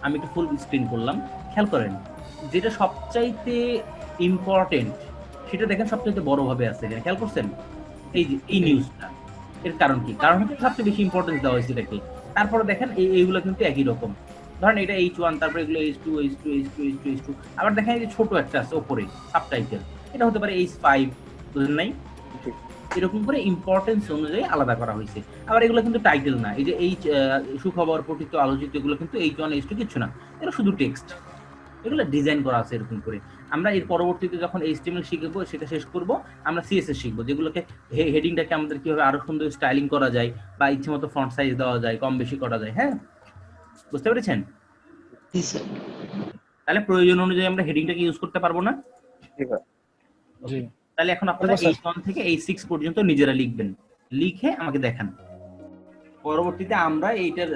আমি একটু ফুল স্ক্রিন করলাম, খেয়াল করেন যেটা সবচাইতে ইম্পর্টেন্ট সেটা দেখেন সবচাইতে বড় ভাবে আছে এখানে, খেয়াল করছেন? এই যে এই নিউজটা, এর কারণ কি? কারণ হচ্ছে সবচেয়ে বেশি ইম্পর্টেন্স দেওয়া হয়েছে এটাকে। তারপরে দেখেন এইগুলো কিন্তু একই রকম, ধরেন এটা H1, তারপরে এগুলো H2, H2, H2, H2, H2, আবার দেখেন এই যে ছোট একটা আছে উপরে সাবটাইটেল, এটা হতে পারে H5, বুঝলেন নাই? এরকম করে ইম্পর্টেন্স অনুযায়ী আলাদা করা হয়েছে। আবার এগুলো কিন্তু টাইটেল না, এই যে এই সুখবর, পঠিত, আলোচিত, এগুলো কিন্তু H1, H2 কিছু না, এটা শুধু টেক্সট। এগুলো ডিজাইন করা আছে এরকম করে। আমরা এর পরবর্তীতে যখন HTML শিখবো, সেটা শেষ করব, আমরা CSS শিখবো, যেগুলোকে হেডিংটাকে আমাদের কিভাবে আরো সুন্দর স্টাইলিং করা যায় বা ইচ্ছে মতো ফন্ট সাইজ দেওয়া যায়, কম বেশি করা যায়। হ্যাঁ বুঝতে পেরেছেন? তাহলে প্রয়োজন অনুযায়ী আমরা হেডিংটাকে ইউজ করতে পারবো না? জি। তাহলে এখন আপনারা H1 থেকে H6 পর্যন্ত নিজেরা লিখবেন, লিখে আমাকে দেখান। পরবর্তীতে আমরা এইটার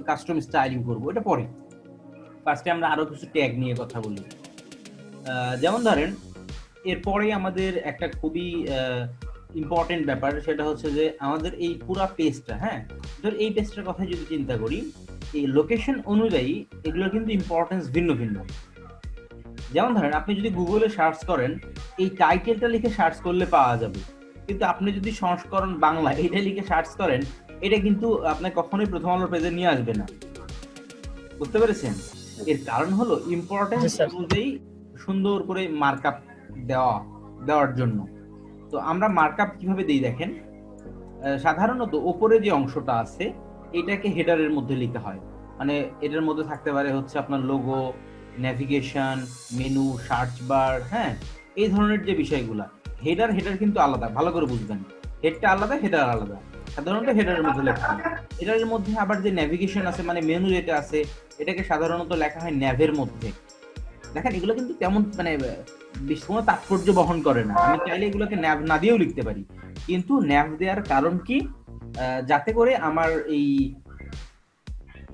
কাস্টম স্টাইলিং করব, এটা পরে। ফার্স্টে আমরা আরো কিছু ট্যাগ নিয়ে কথা বলি। যেমন ধরেন এরপরে আমাদের একটা খুবই ইম্পর্টেন্ট ব্যাপার, সেটা হচ্ছে যে আমাদের এই পুরা পেজটা, হ্যাঁ ধর এই পেজটার কথা যদি চিন্তা করি, এই লোকেশন অনুযায়ী এগুলোর কিন্তু ইম্পর্টেন্স ভিন্ন ভিন্ন। যেমন ধরেন আপনি যদি গুগলে সার্চ করেন, এই টাইটেলটা লিখে সার্চ করলে পাওয়া যাবে, কিন্তু আপনি যদি সংস্করণ বাংলা এটা লিখে সার্চ করেন, এটা কিন্তু আপনার কখনোই প্রথম আলোর পেজে নিয়ে আসবে না। বুঝতে পেরেছেন? এর কারণ হলো ইম্পর্টেন্স অনুযায়ী সুন্দর করে মার্কআপ দেওয়ার জন্য। তো আমরা মার্কআপ কিভাবে দেই দেখেন, সাধারণত উপরে যে অংশটা আছে এটাকে হেডারের মধ্যে লিখতে হয়। মানে এটার মধ্যে থাকতে পারে হচ্ছে আপনার logo, navigation, menu, search bar, হ্যাঁ এই ধরনের যে বিষয়গুলা। হেডার কিন্তু আলাদা, ভালো করে বুঝবেন, হেডটা আলাদা, হেডার আলাদা। সাধারণত হেডারের মধ্যে লেখা হয়। হেডারের মধ্যে আবার যে নেভিগেশন আছে মানে মেনু যেটা আছে, এটাকে সাধারণত লেখা হয় ন্যাভের মধ্যে। দেখেন এগুলো কিন্তু তেমন মানে কোনো তাৎপর্য বহন করে না, আমি চাইলে এগুলোকে ন্যাভ না দিয়েও লিখতে পারি, কিন্তু ন্যাভ দেওয়ার কারণ কি, যাতে করে আমার এই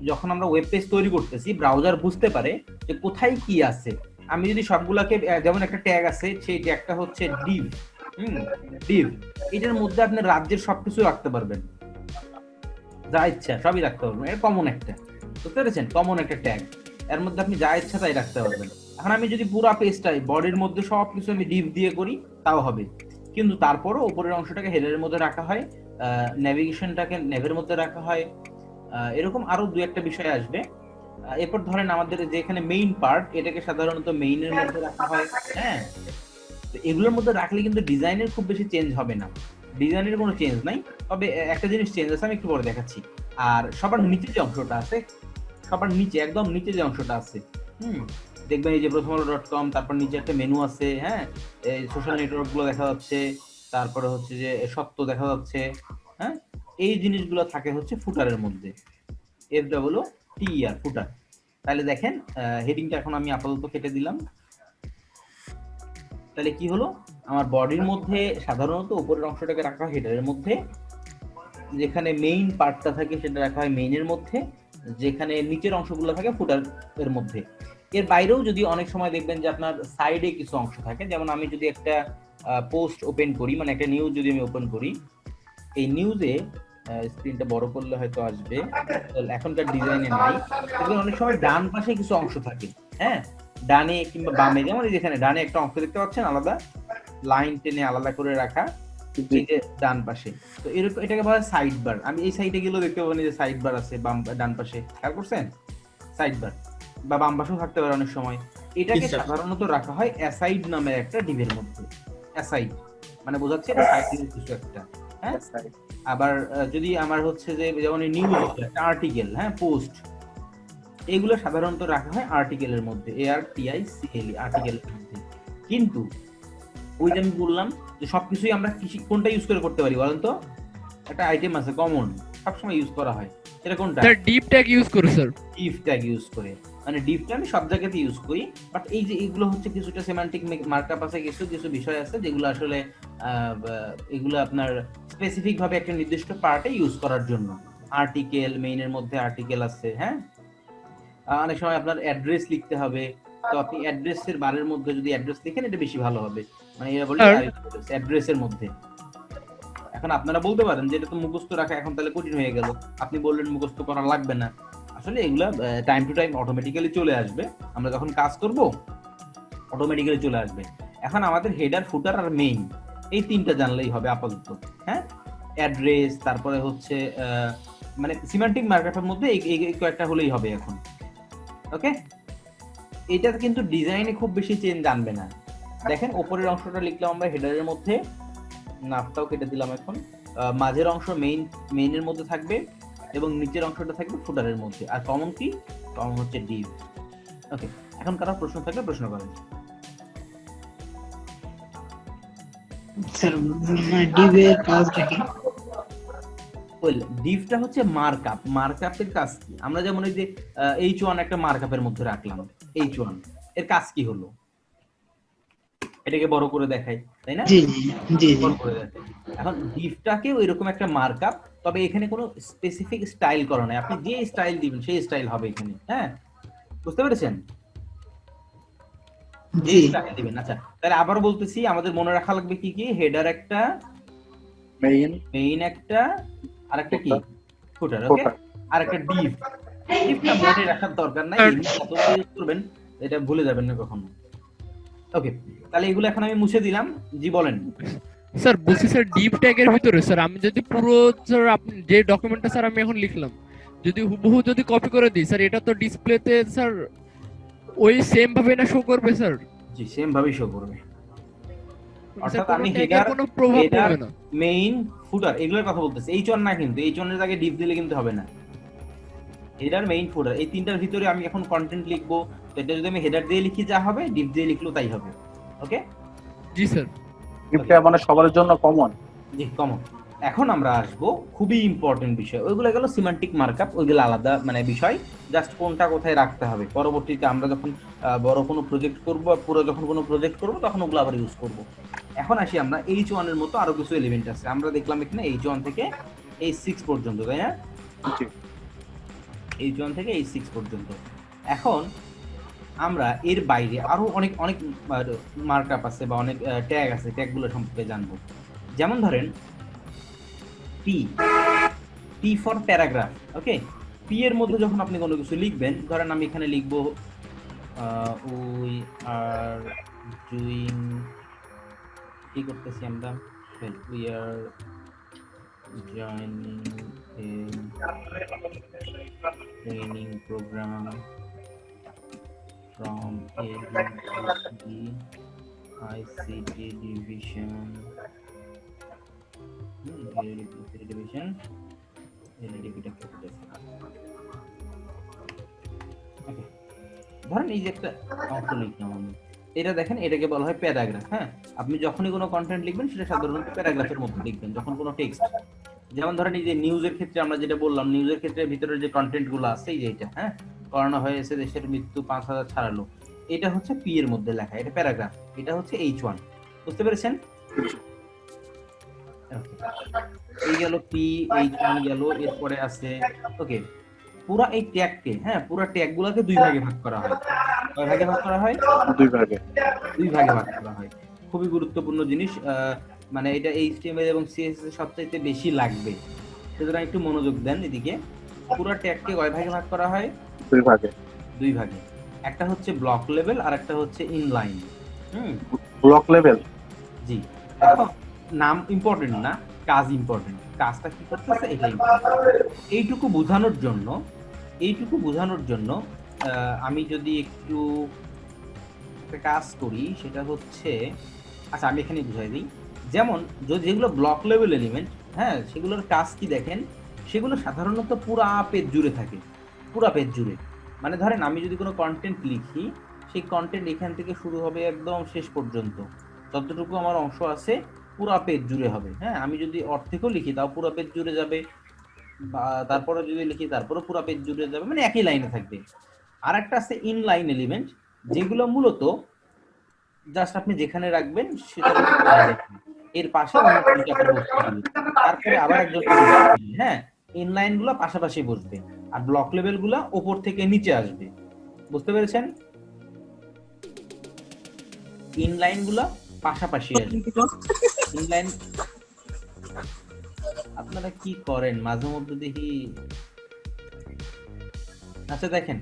যখন আমরা ওয়েব পেজ তৈরি করতেছি ব্রাউজার বুঝতে পারে যে কোথায় কি আছে। আমি যদি সবগুলোকে, যেমন একটা ট্যাগ আছে, সেই ট্যাগটা হচ্ছে ডিভ, ডিভ, এটার মধ্যে আপনি রাজ্যের সবকিছু রাখতে পারবেন, যা ইচ্ছা সবই রাখতে পারবেন, এটা কমন একটা, বুঝতে পেরেছেন? কমন একটা ট্যাগ, এর মধ্যে আপনি যা ইচ্ছা তাই রাখতে পারবেন। এখন আমি যদি পুরো পেজটাই বডির মধ্যে সবকিছু আমি ডিভ দিয়ে করি তাও হবে, কিন্তু তারপরও উপরের অংশটাকে হেডারের মধ্যে রাখা হয়, নেভিগেশনটাকে নেভের মধ্যে রাখা হয়, এরকম আরো দু একটা বিষয় আসবে। এরপর ধরেন আমাদের যে এখানে মেইন পার্ট, এটাকে সাধারণত মেইনের মধ্যে রাখা হয়, হ্যাঁ তো এগুলোর মধ্যে রাখলে কিন্তু ডিজাইনের খুব বেশি চেঞ্জ হবে না, ডিজাইনের কোনো চেঞ্জ নাই, তবে একটা জিনিস চেঞ্জ আছে, আমি একটু পরে দেখাচ্ছি। আর সবার নিচে যে অংশটা আছে সবার নিচে একদম নিচে যে অংশটা আছে, দেখবেন এই যে প্রথমআলো.com, তারপর নিচে একটা মেনু আছে, হ্যাঁ, এই সোশ্যাল নেটওয়ার্ক গুলো দেখা যাচ্ছে, তারপরে হচ্ছে যে সত্য দেখা যাচ্ছে, হ্যাঁ, এই জিনিসগুলো থাকে হচ্ছে ফুটারের মধ্যে, FWTER ফুটার। তাহলে দেখেন হেডিংটা এখন আমি আপাতত কেটে দিলাম। তাহলে কি হলো, আমার বডির মধ্যে সাধারণত উপরের অংশটাকে রাখা হয় হেডারের মধ্যে, যেখানে মেইন পার্টটা থাকে সেটা রাখা হয় মেইনের মধ্যে, যেখানে নিচের অংশগুলো থাকে ফুটারের মধ্যে। এর বাইরেও যদি অনেক সময় দেখবেন যে আপনার সাইডে কিছু অংশ থাকে, যেমন আমি যদি একটা পোস্ট ওপেন করি, মানে একটা নিউজ যদি আমি ওপেন করি, এই নিউজে স্ক্রিনটা বড় করলে হয়তো আসবে, এখনকার ডিজাইনে নাই, দেখবেন অনেক সময় ডান পাশে কিছু অংশ থাকে, হ্যাঁ, ডানে কিংবা বামে, যেমন এই যেখানে ডানে একটা অংশ দেখতে পাচ্ছেন আলাদা লাইন টেনে আলাদা করে রাখা, এই যে ডান পাশে, তো এরকম এটাকে বলা হয় সাইড বার। আমি এই সাইডে গেলেও দেখতে পাবেন যে সাইড বার আছে ডান পাশে, খেয়াল করছেন? সাইড বার বা বাম পাশেও থাকতে পারে অনেক সময়। এটাকে সাধারণত রাখা হয় অ্যাসাইড নামের একটা ডিভের মধ্যে। অ্যাসাইড মানে বোঝাচ্ছে এটা সাইডের কিছু একটা, হ্যাঁ। আবার যদি আমার হচ্ছে যে যেমন নিউজ একটা আর্টিকেল, হ্যাঁ, পোস্ট, এগুলো সাধারণত রাখা হয় আর্টিকেলের মধ্যে, ARTICLE আর্টিকেলের মধ্যে। কিন্তু ওই যে আমি বললাম যে সবকিছুই আমরা কোনটা ইউজ করে করতে পারি বলেন তো? একটা আইটেম আছে কমন, সবসময় ইউজ করা হয়, সেটা কোনটা? স্যার ডিপ ট্যাগ ইউজ করি স্যার। ডিপ ট্যাগ ইউজ করে, মানে ডিপটা আমি সব জায়গাতে ইউজ করি, বাট এই যে এগুলো হচ্ছে কিছুটা সেমান্টিক মার্কআপ আছে, কিছু কিছু বিষয় আছে যেগুলো আসলে এগুলো আপনার স্পেসিফিক ভাবে একটা নির্দিষ্ট পার্টে ইউজ করার জন্য। আর্টিকেল, মেইনের মধ্যে আর্টিকেল আছে, হ্যাঁ। অনেক সময় আপনার অ্যাড্রেস লিখতে হবে, তো আপনি অ্যাড্রেসের বারের মধ্যে যদি অ্যাড্রেস লিখেন এটা বেশি ভালো হবে, মানে এরা বলে অ্যাড্রেসের মধ্যে। এখন আপনারা বলতে পারেন যে এটা তো মুখস্থ রাখা এখন তাহলে কঠিন হয়ে গেল, আপনি বললেন মুখস্থ করা লাগবে না। আসলে এগুলা টাইম টু টাইম অটোমেটিক্যালি চলে আসবে, আমরা যখন কাজ করব অটোমেটিক্যালি চলে আসবে। এখন আমাদের হেডার, ফুটার আর মেইন এই তিনটা জানলেই হবে আপাতত, হ্যাঁ। অ্যাড্রেস, তারপরে হচ্ছে মানে সিমান্টিক মার্কআপের মধ্যে এই কয়েকটা হলেই হবে এখন, ওকে। এটা কিন্তু ডিজাইনে খুব বেশি চেঞ্জ আনবে না। দেখেন উপরের অংশটা লিখলাম আমরা হেডারের মধ্যে, নামটাও কেটে দিলাম এখন, মাঝের অংশ মেইনের মধ্যে থাকবে এবং নিচের অংশটা থাকবে ফুটারের মধ্যে। আর কমন কি? কমন হচ্ছে ডিভ, ওকে। এখন কারো প্রশ্ন থাকলে প্রশ্ন করেন। স্যার ডিভের কাজটা কি? ডিভটা হচ্ছে মার্কআপ। মার্কআপের কাজ কি? আমরা যেমন এই যে H1 একটা মার্কআপের মধ্যে রাখলাম, H1 এর কাজ কি হলো? এটাকে বড় করে দেখাই, তাই না? জি জি বড় করে দেখাই। এখন ডিভটাকেও এরকম একটা মার্কআপ, তবে এখানে কোনো স্পেসিফিক স্টাইল করা নাই, আপনি যে স্টাইল দিবেন সেই স্টাইল হবে এখানে, হ্যাঁ, বুঝতে পেরেছেন? যে স্টাইল দিবেন। আচ্ছা, তাহলে আবার বলতেছি, আমাদের মনে রাখা লাগবে কি কি? হেডার একটা, মেইন একটা, আর একটা কি? ফুটার, ওকে। আর একটা ডিভ। ডিভটা মনে রাখার দরকার নাই, এমনি কত ইউজ করবেন এটা ভুলে যাবেন না কখনো, ওকে। তাহলে এগুলো এখন আমি মুছে দিলাম। জি বলেন। স্যার বলছি স্যার ডিপ ট্যাগের ভিতরে স্যার আমি যদি পুরো স্যার আপনি যে ডকুমেন্টটা স্যার আমি এখন লিখলাম যদি হুবহু যদি কপি করে দিই স্যার, এটা তো ডিসপ্লেতে স্যার ওই সেম ভাবে না শো করবে স্যার? জি সেম ভাবেই শো করবে, অর্থাৎ আমি হেডার কোনো প্রভাব পড়বে না। মেইন, ফুটার এগুলোর কথা বলতেছি। H1 না, কিন্তু H1 এর আগে ডিভ দিলে কিন্তু হবে না। হেডার, মেইন, ফুটার এই তিনটার ভিতরে আমি এখন কন্টেন্ট লিখবো, তো এটা যদি আমি হেডার দিয়ে লিখি যা হবে, ডিভ দিয়ে লিখলেও তাই হবে, ওকে। জি স্যার। ডিভটা মানে সবার জন্য কমন। জি কমন। এখন আমরা আসবো খুবই ইম্পর্টেন্ট বিষয়, ওইগুলো গেল সিমান্টিক মার্কআপ, ওইগুলো আলাদা মানে বিষয়, জাস্ট কোনটা কোথায় রাখতে হবে পরবর্তীতে আমরা যখন বড় কোনো প্রজেক্ট করব, পুরো যখন কোনো প্রজেক্ট করব তখন ওগুলো আবার ইউজ করব। এখন আসি আমরা H1 এর মতো আরো কিছু এলিমেন্ট আছে, আমরা দেখলাম এখানে H1 থেকে H6 পর্যন্ত, তাই না? H1 থেকে H6 পর্যন্ত। এখন আমরা এর বাইরে আরো অনেক অনেক মার্কআপ আছে বা অনেক ট্যাগ আছে, ট্যাগগুলো সম্পর্কে জানবো। যেমন ধরেন P for paragraph, okay. P এর মধ্যে যখন আপনি কোনো কিছু লিখবেন, ধরেন আমি এখানে লিখবো উই আর ডুইং, কি করতেছি আমরা, we are joining a training programme from ABCD ICT division, Okay. ধরেন এই যে একটা অংশ লিখলাম আমি, এটা দেখেন, এটাকে বলা হয় প্যারাগ্রাফ। হ্যাঁ, আপনি যখনই কোনো কন্টেন্ট লিখবেন সেটা সাধারণত প্যারাগ্রাফের মধ্যে লিখবেন যখন কোনো টেক্সট। যেমন ধরেন এই যে নিউজের ক্ষেত্রে আমরা যেটা বললাম, নিউজের ক্ষেত্রে ভিতরে যে কন্টেন্ট গুলো আছে, এই যে এটা, হ্যাঁ, করোনা হয়েছে, দেশের মৃত্যু 5,000 ছাড়ালো, এটা হচ্ছে পি এর মধ্যে লেখা, এটা প্যারাগ্রাফ, এটা হচ্ছে H1। বুঝতে পেরেছেন? এই গেল পি, H1 গেল, এরপরে আছে ওকে পুরা এই ট্যাগকে, হ্যাঁ, পুরা ট্যাগ গুলাকে দুই ভাগে ভাগ করা হয়। কয় ভাগে ভাগ করা হয়? 2 ভাগে। দুই ভাগে ভাগ করা হয়। খুবই গুরুত্বপূর্ণ জিনিস, মানে এটা HTML এবং CSS এর সবচাইতে বেশি লাগবে, সুতরাং একটু মনোযোগ দেন এদিকে। পুরো ট্যাগকে কয় ভাগে ভাগ করা হয়? 2 ভাগে। দুই ভাগে। একটা হচ্ছে ব্লক লেভেল আর একটা হচ্ছে ইনলাইন। Block level. জি, এখন নাম ইম্পর্টেন্ট না, কাজ ইম্পর্টেন্ট। কাজটা কি করতেছে এটাই। এইটুকু বোঝানোর জন্য আমি যদি একটু একটা কাজ করি, সেটা হচ্ছে, আচ্ছা আমি এখানে বুঝাই দিই। যেমন যেগুলো ব্লক লেভেল এলিমেন্ট, হ্যাঁ, সেগুলোর কাজ কি দেখেন, সেগুলো সাধারণত পুরা পেজ জুড়ে থাকে, পুরা পেজ জুড়ে। মানে ধরেন আমি যদি কোনো কন্টেন্ট লিখি, সেই কন্টেন্ট এখান থেকে শুরু হবে একদম শেষ পর্যন্ত, যতটুকু আমার অংশ আছে পুরা পেজ জুড়ে হবে। হ্যাঁ, আমি যদি অর্ধেকও লিখি তাও পুরা পেজ জুড়ে যাবে, বা তারপরে যদি লিখি তারপরে পুরা পেজ জুড়ে যাবে, মানে একই লাইনে থাকবে। আর একটা আছে ইনলাইন এলিমেন্ট, যেগুলো মূলত জাস্ট আপনি যেখানে রাখবেন সেটা এর পাশে অন্য কোনো চাপের বসতে হবে, তারপরে আবার একজন, হ্যাঁ, ইনলাইন গুলো পাশাপাশি বসবে আর ব্লক লেভেল গুলো উপর থেকে নিচে আসবে। বুঝতে পেরেছেন? ইনলাইন গুলো পাশাপাশি আসবে। ইনলাইন আপনারা কি করেন মাঝে মধ্যে দেখি। আচ্ছা দেখেন,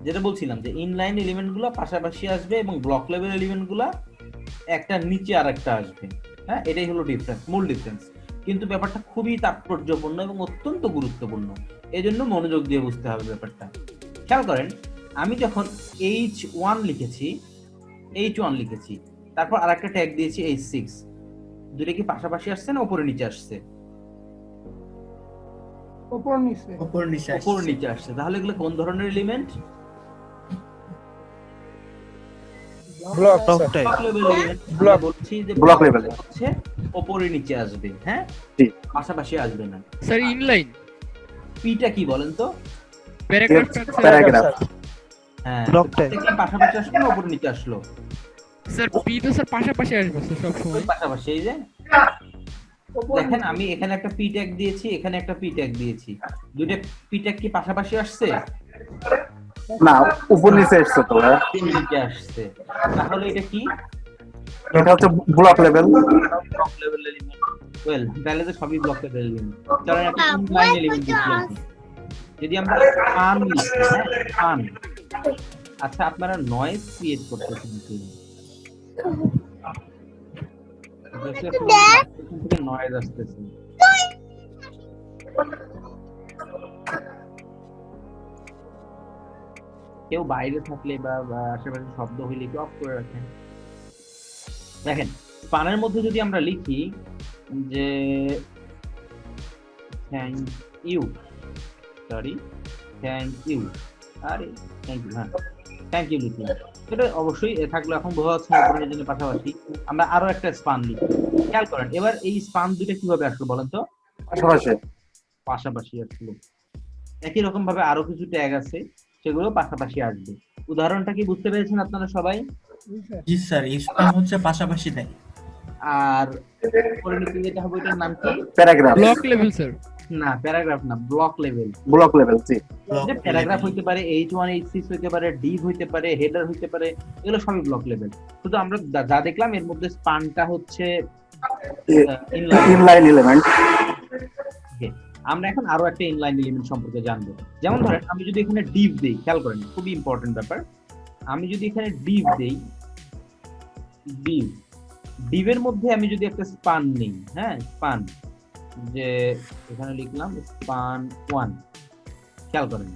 যেটা বলছিলাম যে ইনলাইন এলিমেন্ট গুলো পাশাপাশি আসবে এবং ব্লক লেভেল এলিমেন্ট গুলা একটা নিচে আর একটা আসবে। হ্যাঁ, এটাই হলো ডিফারেন্স, মূল ডিফারেন্স। কিন্তু ব্যাপারটা খুবই তাৎপর্যপূর্ণ এবং অত্যন্ত গুরুত্বপূর্ণ, এই জন্য মনোযোগ দিয়ে বুঝতে হবে ব্যাপারটা। খেয়াল করেন, আমি যখন H1 লিখেছি, তারপর আর একটা ট্যাগ দিয়েছি H6, দুটো কি পাশাপাশি আসছে না উপরে নিচে আসছে? উপর নিচে আসছে। তাহলে এগুলো কোন ধরনের এলিমেন্ট? ব্লক বলছি যে ব্লক লেভেল হচ্ছে উপরে নিচে আসবে, হ্যাঁ, পাশাপাশি আসবে না। স্যার ইনলাইন পিটা কি বলেন তো? প্যারাগ্রাফ। হ্যাঁ, ব্লক থেকে পাশাপাশি আসলো না উপরে নিচে আসলো? স্যার পি তো স্যার পাশাপাশি আসবে সব সময়। পাশাপাশি। এই যে দেখেন, আমি এখানে একটা পি ট্যাগ দিয়েছি, এখানে একটা পি ট্যাগ দিয়েছি, দুটো পি ট্যাগ কি পাশাপাশি আসছে? না, উপর নিচে আসছে তো। নিচে আসছে। তাহলে এটা কি? এটা হচ্ছে block level. Block level element. Well, তাহলে তো সবই ব্লক লেভেল এলিমেন্ট। কারণ একটা ইনলাইন এলিমেন্ট দিচ্ছি আমি। যদি আমরা ফান লিখি, হ্যাঁ, ফান। আচ্ছা, আপনারা নয়েজ ক্রিয়েট করতেছেন কি? নয়েজ আসতেছে। কেউ বাইরে থাকলে বা আশেপাশে শব্দ হইলে একটু অফ করে রাখেন। দেখেন, পানের মধ্যে যদি আমরা লিখি যে থ্যাংক ইউ, আরে থ্যাংক ইউ, হ্যাঁ, থ্যাংক ইউ লিখি, এটা অবশ্যই থাকলো। এখন বোঝা যাচ্ছে উপরের জন্য পাশাপাশি আমরা আরো একটা স্পান লিখি। খেয়াল করেন, এবার এই স্পান দুটো কিভাবে আসলো বলেন তো? পাশাপাশি আসলো। একই রকম ভাবে আরো কিছু ট্যাগ আছে, সেগুলো পাশাপাশি আসবে। উদাহরণটা কি বুঝতে পেরেছেন আপনারা সবাই? জি স্যার, স্পান হচ্ছে পাশাপাশি দেয়। আর পরিণতি যেটা হবে এটার নাম কি? প্যারাগ্রাফ। Block level sir. না, প্যারাগ্রাফ না, ব্লক লেভেল। জি। প্যারাগ্রাফ হইতে পারে, H1 H6 হইতে পারে, ডিভ হইতে পারে, হেডার হইতে পারে, এগুলো সবই ব্লক লেভেল। শুধু আমরা যা দেখলাম এর মধ্যে স্পানটা হচ্ছে ইনলাইন এলিমেন্ট। আমরা এখন আরো একটা ইনলাইন এলিমেন্ট সম্পর্কে জানবো। যেমন ধরেন, আমি যদি এখানে ডিভ দেই, খেয়াল করেন, খুবই ইম্পর্টেন্ট ব্যাপার। আমি যদি এখানে ডিভ দেই, ডিভের মধ্যে আমি যদি একটা স্পান নেই, হ্যাঁ, স্পান, যে এখানে লিখলাম স্পান 1, খেয়াল করেন,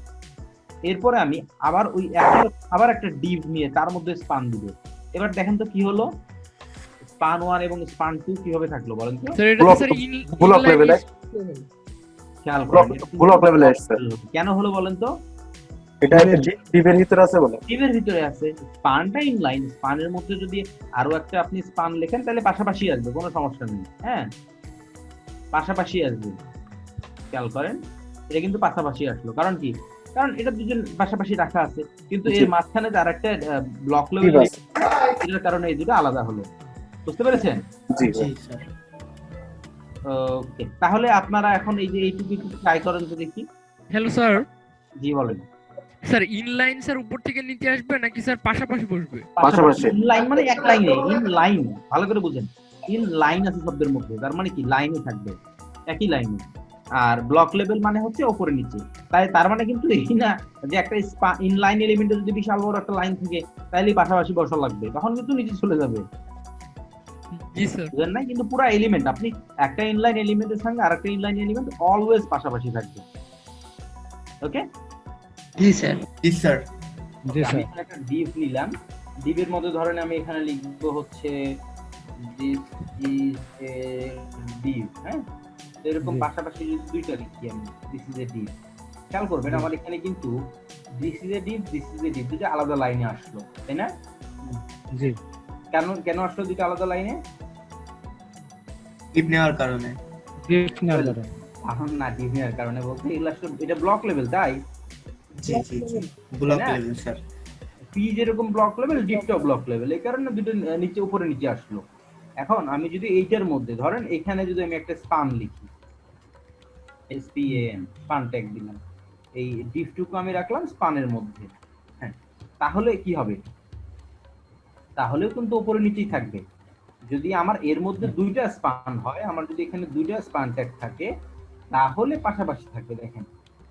এরপরে আমি আবার ওই আবার একটা ডিভ নিয়ে তার মধ্যে স্পান দিব। এবার দেখেন তো কি হলো, স্পান 1 এবং স্পান 2 কিভাবে থাকলো বলেন তো? স্যার এটা স্যার ব্লক লেভেলে। খেয়াল করেন, ব্লক লেভেলে আসছে। কেন হলো বলেন তো? এটা ডিপের ভিতরে আছে বলে ডিভের ভিতরে আছে। স্পানটা ইনলাইন, স্পানের মধ্যে যদি আরো একটা আপনি স্পান লেখেন তাহলে পাশাপাশি আসবে, কোনো সমস্যা নেই। হ্যাঁ, পাশাপাশি আসবে, খেয়াল করেন এটা কিন্তু পাশাপাশি আসলো। কারণ কি? কারণ এটা দুজন পাশাপাশি রাখা আছে, কিন্তু এর মাঝখানে যে আরেকটা ব্লক লেভেল, এটার কারণে এই দুটো আলাদা হলো। বুঝতে পেরেছেন? জি স্যার। ওকে, তাহলে আপনারা এখন এই যে এইটুকু একটু ট্রাই করেন তো দেখি। Hello sir. জি বলেন। স্যার ইনলাইন স্যার উপর থেকে নিচে আসবে নাকি স্যার পাশাপাশি বসবে? পাশাপাশি। ইনলাইন মানে এক লাইনে, ইনলাইন ভালো করে বুঝেন। ইনলাইন আছে শব্দের মধ্যে, তার মানে কি লাইনে থাকবে, একই লাইনে। আর ব্লক লেভেল মানে হচ্ছে উপরে নিচে। তার মানে কিন্তু এই না যে একটা ইনলাইন এলিমেন্টে যদি বিশাল বড় একটা লাইন থাকে তাহলে পাশাপাশি বসা লাগবে, তখন কিন্তু নিচে চলে যাবে। জি স্যার। বুঝেন না? কিন্তু পুরো এলিমেন্ট আপনি একটা ইনলাইন এলিমেন্টের সঙ্গে আরেকটা ইনলাইন এলিমেন্ট অলওয়েজ পাশাপাশি থাকবে। ওকে? জি স্যার। জি স্যার। জি আমি স্যার। একটা ডিভ নিলাম। ডিভের মধ্যে ধরেন আমি এখানে লিখব হচ্ছে দিস ইজ এ ডিভ। হ্যাঁ, এরকম জি। পাশাপাশি যদি দুইটা লিখি আমি, দিস ইজ এ ডিভ, খেয়াল করবেন আমার এখানে কিন্তু this is a Depp, this is a Depp দুটো আলাদা লাইনে আসলো, তাই না? জি। কেন আসলো দুটো আলাদা লাইনে? টিপ নেওয়ার কারণে। গিফট নেওয়ার কারণে। এখন না, ডিভ নেওয়ার কারণে বলতে এগুলো আসলে এটা ব্লক লেভেল, তাই জি জি জি। ব্লক তাই না? Level sir. পি যেরকম ব্লক লেভেল, ডিভটাও ব্লক লেভেল, এই কারণে দুটো নিচে উপরে নিচে আসলো। এখন আমি যদি এইটার মধ্যে ধরেন এখানে যদি আমি একটা স্পান লিখি, SPAN, স্পান ট্যাগ দিলাম, এই ডিভটুকু আমি রাখলাম স্পানের মধ্যে। হ্যাঁ, তাহলে কি হবে? তাহলেও কিন্তু উপরে নিচেই থাকবে। যদি আমার এর মধ্যে দুইটা স্পান হয়, আমার যদি এখানে দুইটা স্পান ট্যাগ থাকে, তাহলে পাশাপাশি থাকবে। দেখেন,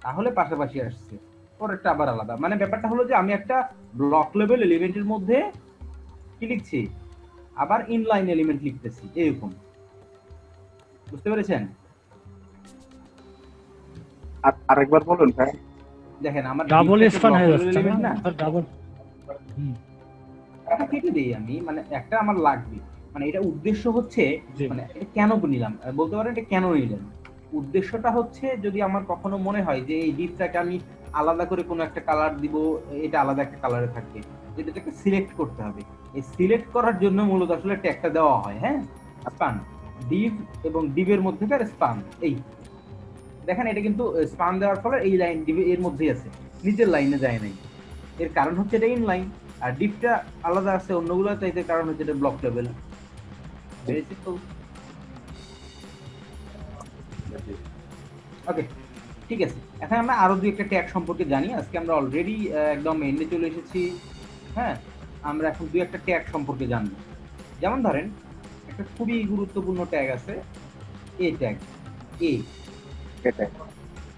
তাহলে পাশাপাশি আসছে, পরেরটা আবার আলাদা। মানে ব্যাপারটা হলো যে আমি একটা ব্লক লেভেল এলিমেন্টের মধ্যে কি লিখছি, আবার ইনলাইন এলিমেন্ট লিখতেছি, এরকম। বুঝতে পেরেছেন? আরেকবার বলুন ভাই। দেখেন আমার ডাবল ডিভটা স্পান block হয়ে level যাচ্ছে element না, না ডাবল। এটা কেটে দেই আমি, মানে একটা আমার লাগবে। মানে এটা উদ্দেশ্য হচ্ছে, জি। মানে এটা কেন নিলাম বলতে পারেন, এটা কেন নিলাম। উদ্দেশ্যটা হচ্ছে যদি আমার কখনো মনে হয় যে এই ডিপটাকে আমি আলাদা করে কোনো একটা কালার দিব, এটা আলাদা একটা কালারে থাকবে, যেটাকে সিলেক্ট করতে হবে। এই সিলেক্ট করার জন্য মূলত আসলে ট্যাগটা দেওয়া হয়। হ্যাঁ, স্পান ডিভ এবং ডিভের মধ্যেকার স্পান, এই দেখেন এটা কিন্তু স্পান দেওয়ার ফলে এই লাইন ডিভ এর মধ্যেই আছে, নিচের লাইনে যায় নাই। এর কারণ হচ্ছে এটা ইনলাইন, আর ডিপটা আলাদা আছে অন্যগুলো চাইতে, কারণ হচ্ছে এটা block level. Very simple. Okay, ঠিক আছে। এখন আমরা আরো দুই একটা ট্যাগ সম্পর্কে জানি। আজকে আমরা অলরেডি একদম এন্ডে চলে এসেছি। হ্যাঁ, আমরা এখন দুই একটা ট্যাগ সম্পর্কে জানবো। যেমন ধরেন একটা খুবই গুরুত্বপূর্ণ ট্যাগ আছে, এ ট্যাগ।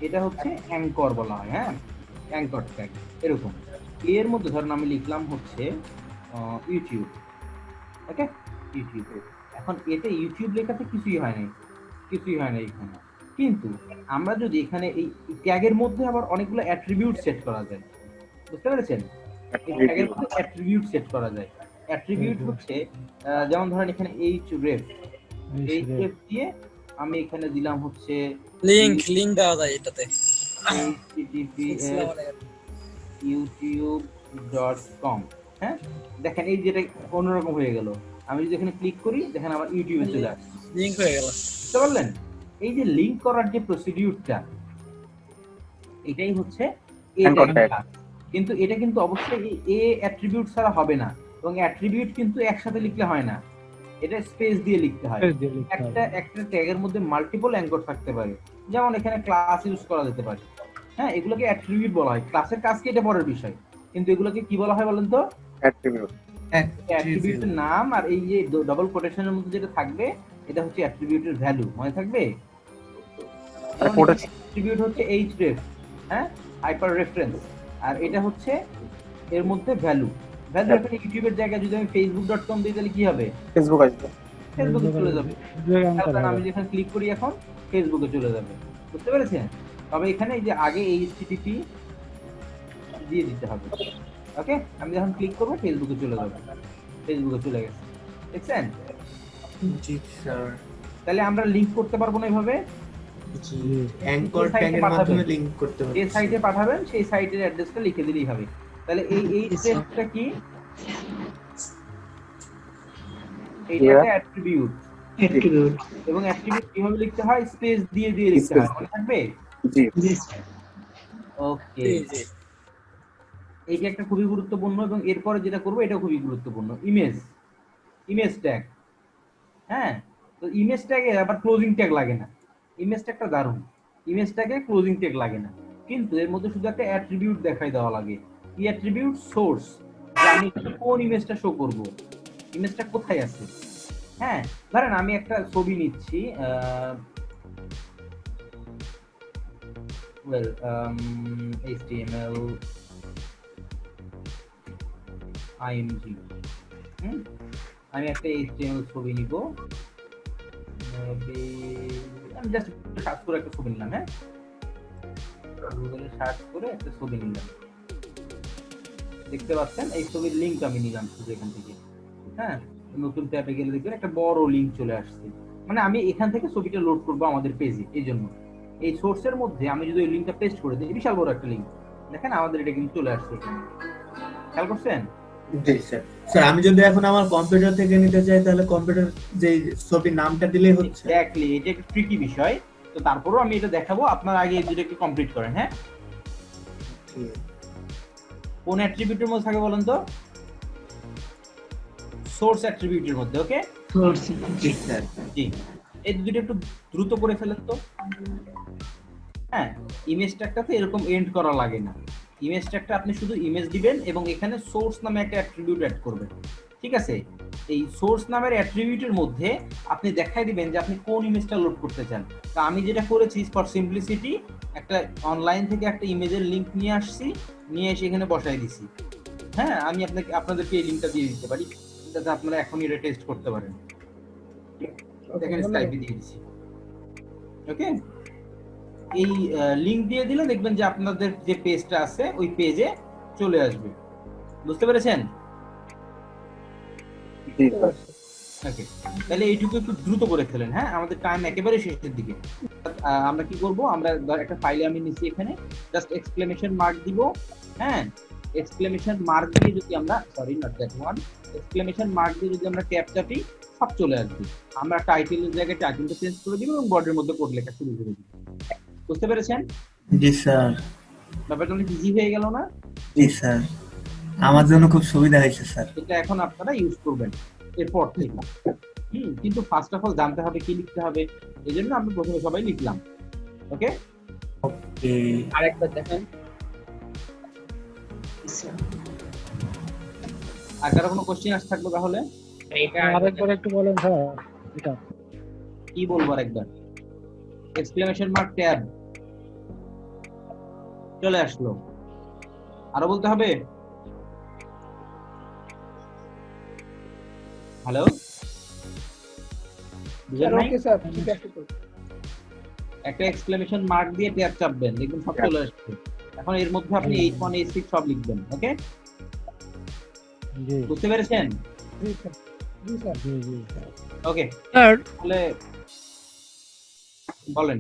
এটা হচ্ছে অ্যাঙ্কর বলা হয়। হ্যাঁ, অ্যাঙ্কর ট্যাগ এরকম। এর মধ্যে ধরেন আমি লিখলাম হচ্ছে ইউটিউব। ওকে, ইউটিউব। এখন এতে ইউটিউব লেখাতে কিছুই হয় নাই এখানে। কিন্তু আমরা যদি এখানে এই ট্যাগের মধ্যে আবার অনেকগুলো অ্যাট্রিবিউট সেট করা যায়। বুঝতে পেরেছেন? এই ট্যাগের মধ্যে অ্যাট্রিবিউট সেট করা যায়। অ্যাট্রিবিউট হচ্ছে যেমন ধরেন এখানে href দিয়ে আমি এখানে দিলাম হচ্ছে লিংক দেওয়া যায় এটাতে। https youtube.com। হ্যাঁ, দেখেন এই যেটা অন্যরকম হয়ে গেল। আমি যদি এখানে ক্লিক করি, দেখেন আমার ইউটিউবে চলে আসছে, লিংক হয়ে গেল। বুঝতে পারলেন? এই যে লিংক করার যে প্রসিডিউরটা, এটাই হচ্ছে কিন্তু এটা কিন্তু অবশ্যই এ অ্যাট্রিবিউট ছাড়া হবে না, এবং অ্যাট্রিবিউট কিন্তু একসাথে লিখলে হয় না, এটা স্পেস দিয়ে লিখতে হয়। একটা ট্যাগের মধ্যে মাল্টিপল অ্যাঙ্কর থাকতে পারে, যেমন এখানে ক্লাস ইউজ করা যেতে পারে। হ্যাঁ, এগুলোকে অ্যাট্রিবিউট বলা হয়। ক্লাসের কাজ কি এটা পরের বিষয়, কিন্তু এগুলোকে কি বলা হয় বলেন তো? অ্যাট্রিবিউটের নাম। আর এই যে ডাবল কোটেশনের মধ্যে যেটা থাকবে, এটা হচ্ছে অ্যাট্রিবিউটের ভ্যালু, মনে থাকবে? অ্যাট্রিবিউট হচ্ছে href, হ্যাঁ, হাইপার রেফারেন্স। আর এটা হচ্ছে এর মধ্যে ভ্যালু। এখানে ইউটিউবের জায়গায় যদি আমি facebook.com দিই তাহলে কি হবে? ফেসবুক আসবে, ফেসবুকে চলে যাবে। আমি যখন ক্লিক করি এখন ফেসবুকে চলে যাবে। বুঝতে পেরেছেন? তবে এখানে এই যে আগে http দিয়ে দিতে হবে। ওকে, আমি যখন ক্লিক করবো ফেসবুকে চলে যাবে, ফেসবুকে চলে গেছে। দেখছেন? জি স্যার। তাহলে আমরা লিংক করতে পারবো না এভাবে? জি অ্যাঙ্কর ট্যাগের মাধ্যমে লিংক করতে হবে যে সাইটে পাঠাবেন সেই সাইটের অ্যাড্রেসটা লিখে দিলেই হবে। তাহলে এই স্টেপটা কি? এইটাকে অ্যাট্রিবিউট, অ্যাট্রিবিউট। এবং অ্যাট্রিবিউট কিভাবে লিখতে হয়? স্পেস দিয়ে দিয়ে লিখতে হয়, মনে থাকবে? জি জি ওকে, এইটা একটা খুবই গুরুত্বপূর্ণ। এবং এরপরে যেটা করবো এটা খুবই গুরুত্বপূর্ণ, ইমেজ ট্যাগ। হ্যাঁ, তো ইমেজ ট্যাগে আবার ক্লোজিং ট্যাগ লাগে না। ইমেজ ট্যাগটা দারুণ, ইমেজ ট্যাগে ক্লোজিং ট্যাগ লাগে না, কিন্তু এর মধ্যে শুধু একটা অ্যাট্রিবিউট দেখাই দেওয়া লাগে। কি অ্যাট্রিবিউট? সোর্স, যে আমি কোন ইমেজটা শো করব, ইমেজটা কোথায় আছে। হ্যাঁ, ধরেন আমি একটা ছবি নিচ্ছি, HTML img, আমি একটা HTML ছবি নিব, আমি জাস্ট সার্চ করে একটা ছবি নিলাম। হ্যাঁ, গুগলে সার্চ করে একটা ছবি নিলাম, দেখতে পাচ্ছেন এই ছবির লিংক আমি নিলাম শুধু এখান থেকে। হ্যাঁ, নতুন ট্যাবে গেলে দেখবেন একটা বড় লিংক চলে আসছে, মানে আমি এখান থেকে ছবিটা লোড করবো আমাদের পেজে। এই জন্য এই সোর্সের মধ্যে আমি যদি ওই লিংকটা পেস্ট করে দিই, বিশাল বড় একটা লিংক, দেখেন আমাদের এটা কিন্তু চলে আসছে এখানে, খেয়াল করছেন? জি স্যার। স্যার আমি যদি এখন আমার কম্পিউটার থেকে নিতে চাই তাহলে কম্পিউটার যে ছবির নামটা দিলেই হচ্ছে? এক্স্যাক্টলি, এটা একটা ট্রিকি বিষয়। তো তারপরেও আমি এটা দেখাবো, আপনার আগে এই দুটো একটু কমপ্লিট করেন। হ্যাঁ, কোন অ্যাট্রিবিউটের মধ্যে থাকে বলেন তো? সোর্স অ্যাট্রিবিউটের মধ্যে। ওকে, সোর্স। জি স্যার। জি, এই দুটো একটু দ্রুত করে ফেলেন তো। হ্যাঁ, ইমেজ ট্যাগটাতে এরকম এন্ড করা লাগে না। ইমেজ ট্যাগটা আপনি শুধু ইমেজ দিবেন এবং এখানে সোর্স নামে একটা অ্যাট্রিবিউট অ্যাড করবেন। ঠিক আছে, এই সোর্স নামের অ্যাট্রিবিউটের মধ্যে আপনি দেখাই দিবেন যে আপনি কোন ইমেজটা লোড করতে চান। তা আমি যেটা করেছি ফর সিম্পলিসিটি, একটা অনলাইন থেকে একটা ইমেজের লিংক নিয়ে আসছি, নিয়ে এসে এখানে বসাই দিছি। হ্যাঁ, আমি আপনাদেরকে এই লিংকটা দিয়ে দিতে পারি, যাতে আপনারা এখনই এটা টেস্ট করতে পারেন। দেখেন স্কাইপে দিয়ে দিছি। ওকে, এই লিংক দিয়ে দিলে দেখবেন যে আপনাদের যে পেজটা আছে ওই পেজে চলে আসবে। বুঝতে পেরেছেন? জি ওকে, তাহলে এইটুকু একটু দ্রুত করে ফেলেন। হ্যাঁ, আমাদের টাইম একেবারে শেষের দিকে। আমরা কি করব, আমরা একটা ফাইলে আমি নিচ্ছি, এখানে জাস্ট এক্সক্লেমেশন মার্ক দিব। হ্যাঁ, এক্সক্লেমেশন মার্ক দিয়ে যদি আমরা, sorry not that one, exclamation mark দিয়ে যদি আমরা ট্যাব চাপি, সব চলে আসবে। আমরা টাইটেলের জায়গায় টাইটেলটা চেঞ্জ করে দিব এবং বডির মধ্যে কোড লেখা শুরু করে দিব। বুঝতে পেরেছেন? জি স্যার। ব্যাপারটা অনেক ইজি হয়ে গেল না? জি স্যার, আমার জন্য খুব সুবিধা হয়েছে স্যার। এটা এখন আপনারা ইউজ করবেন এরপর থেকে। কিন্তু ফার্স্ট অফ অল জানতে হবে কি লিখতে হবে, এই জন্য আমরা প্রথমে সবাই লিখলাম। ওকে, ওকে। আরেকবার দেখেন। আর কারো কোনো কোশ্চেন আস থাকলো তাহলে? আরেকবার একটু বলেন স্যার এটা কি বলবো আরেকবার? এক্সক্লেমেশন মার্ক ট্যাব চলে আসলো, আরো বলতে হবে? হ্যালো, ওকে স্যার, ঠিক আছে তো। একটা এক্সক্লেমেশন মার্ক দিয়ে ট্যাব চাপবেন, দেখবেন সব চলে আসছে। এখন এর মধ্যে আপনি 8.1 8.6 সব লিখবেন। ওকে, জি বুঝতে পেরেছেন? জি স্যার, জি স্যার, জি জি ওকে, স্যার তাহলে বলেন।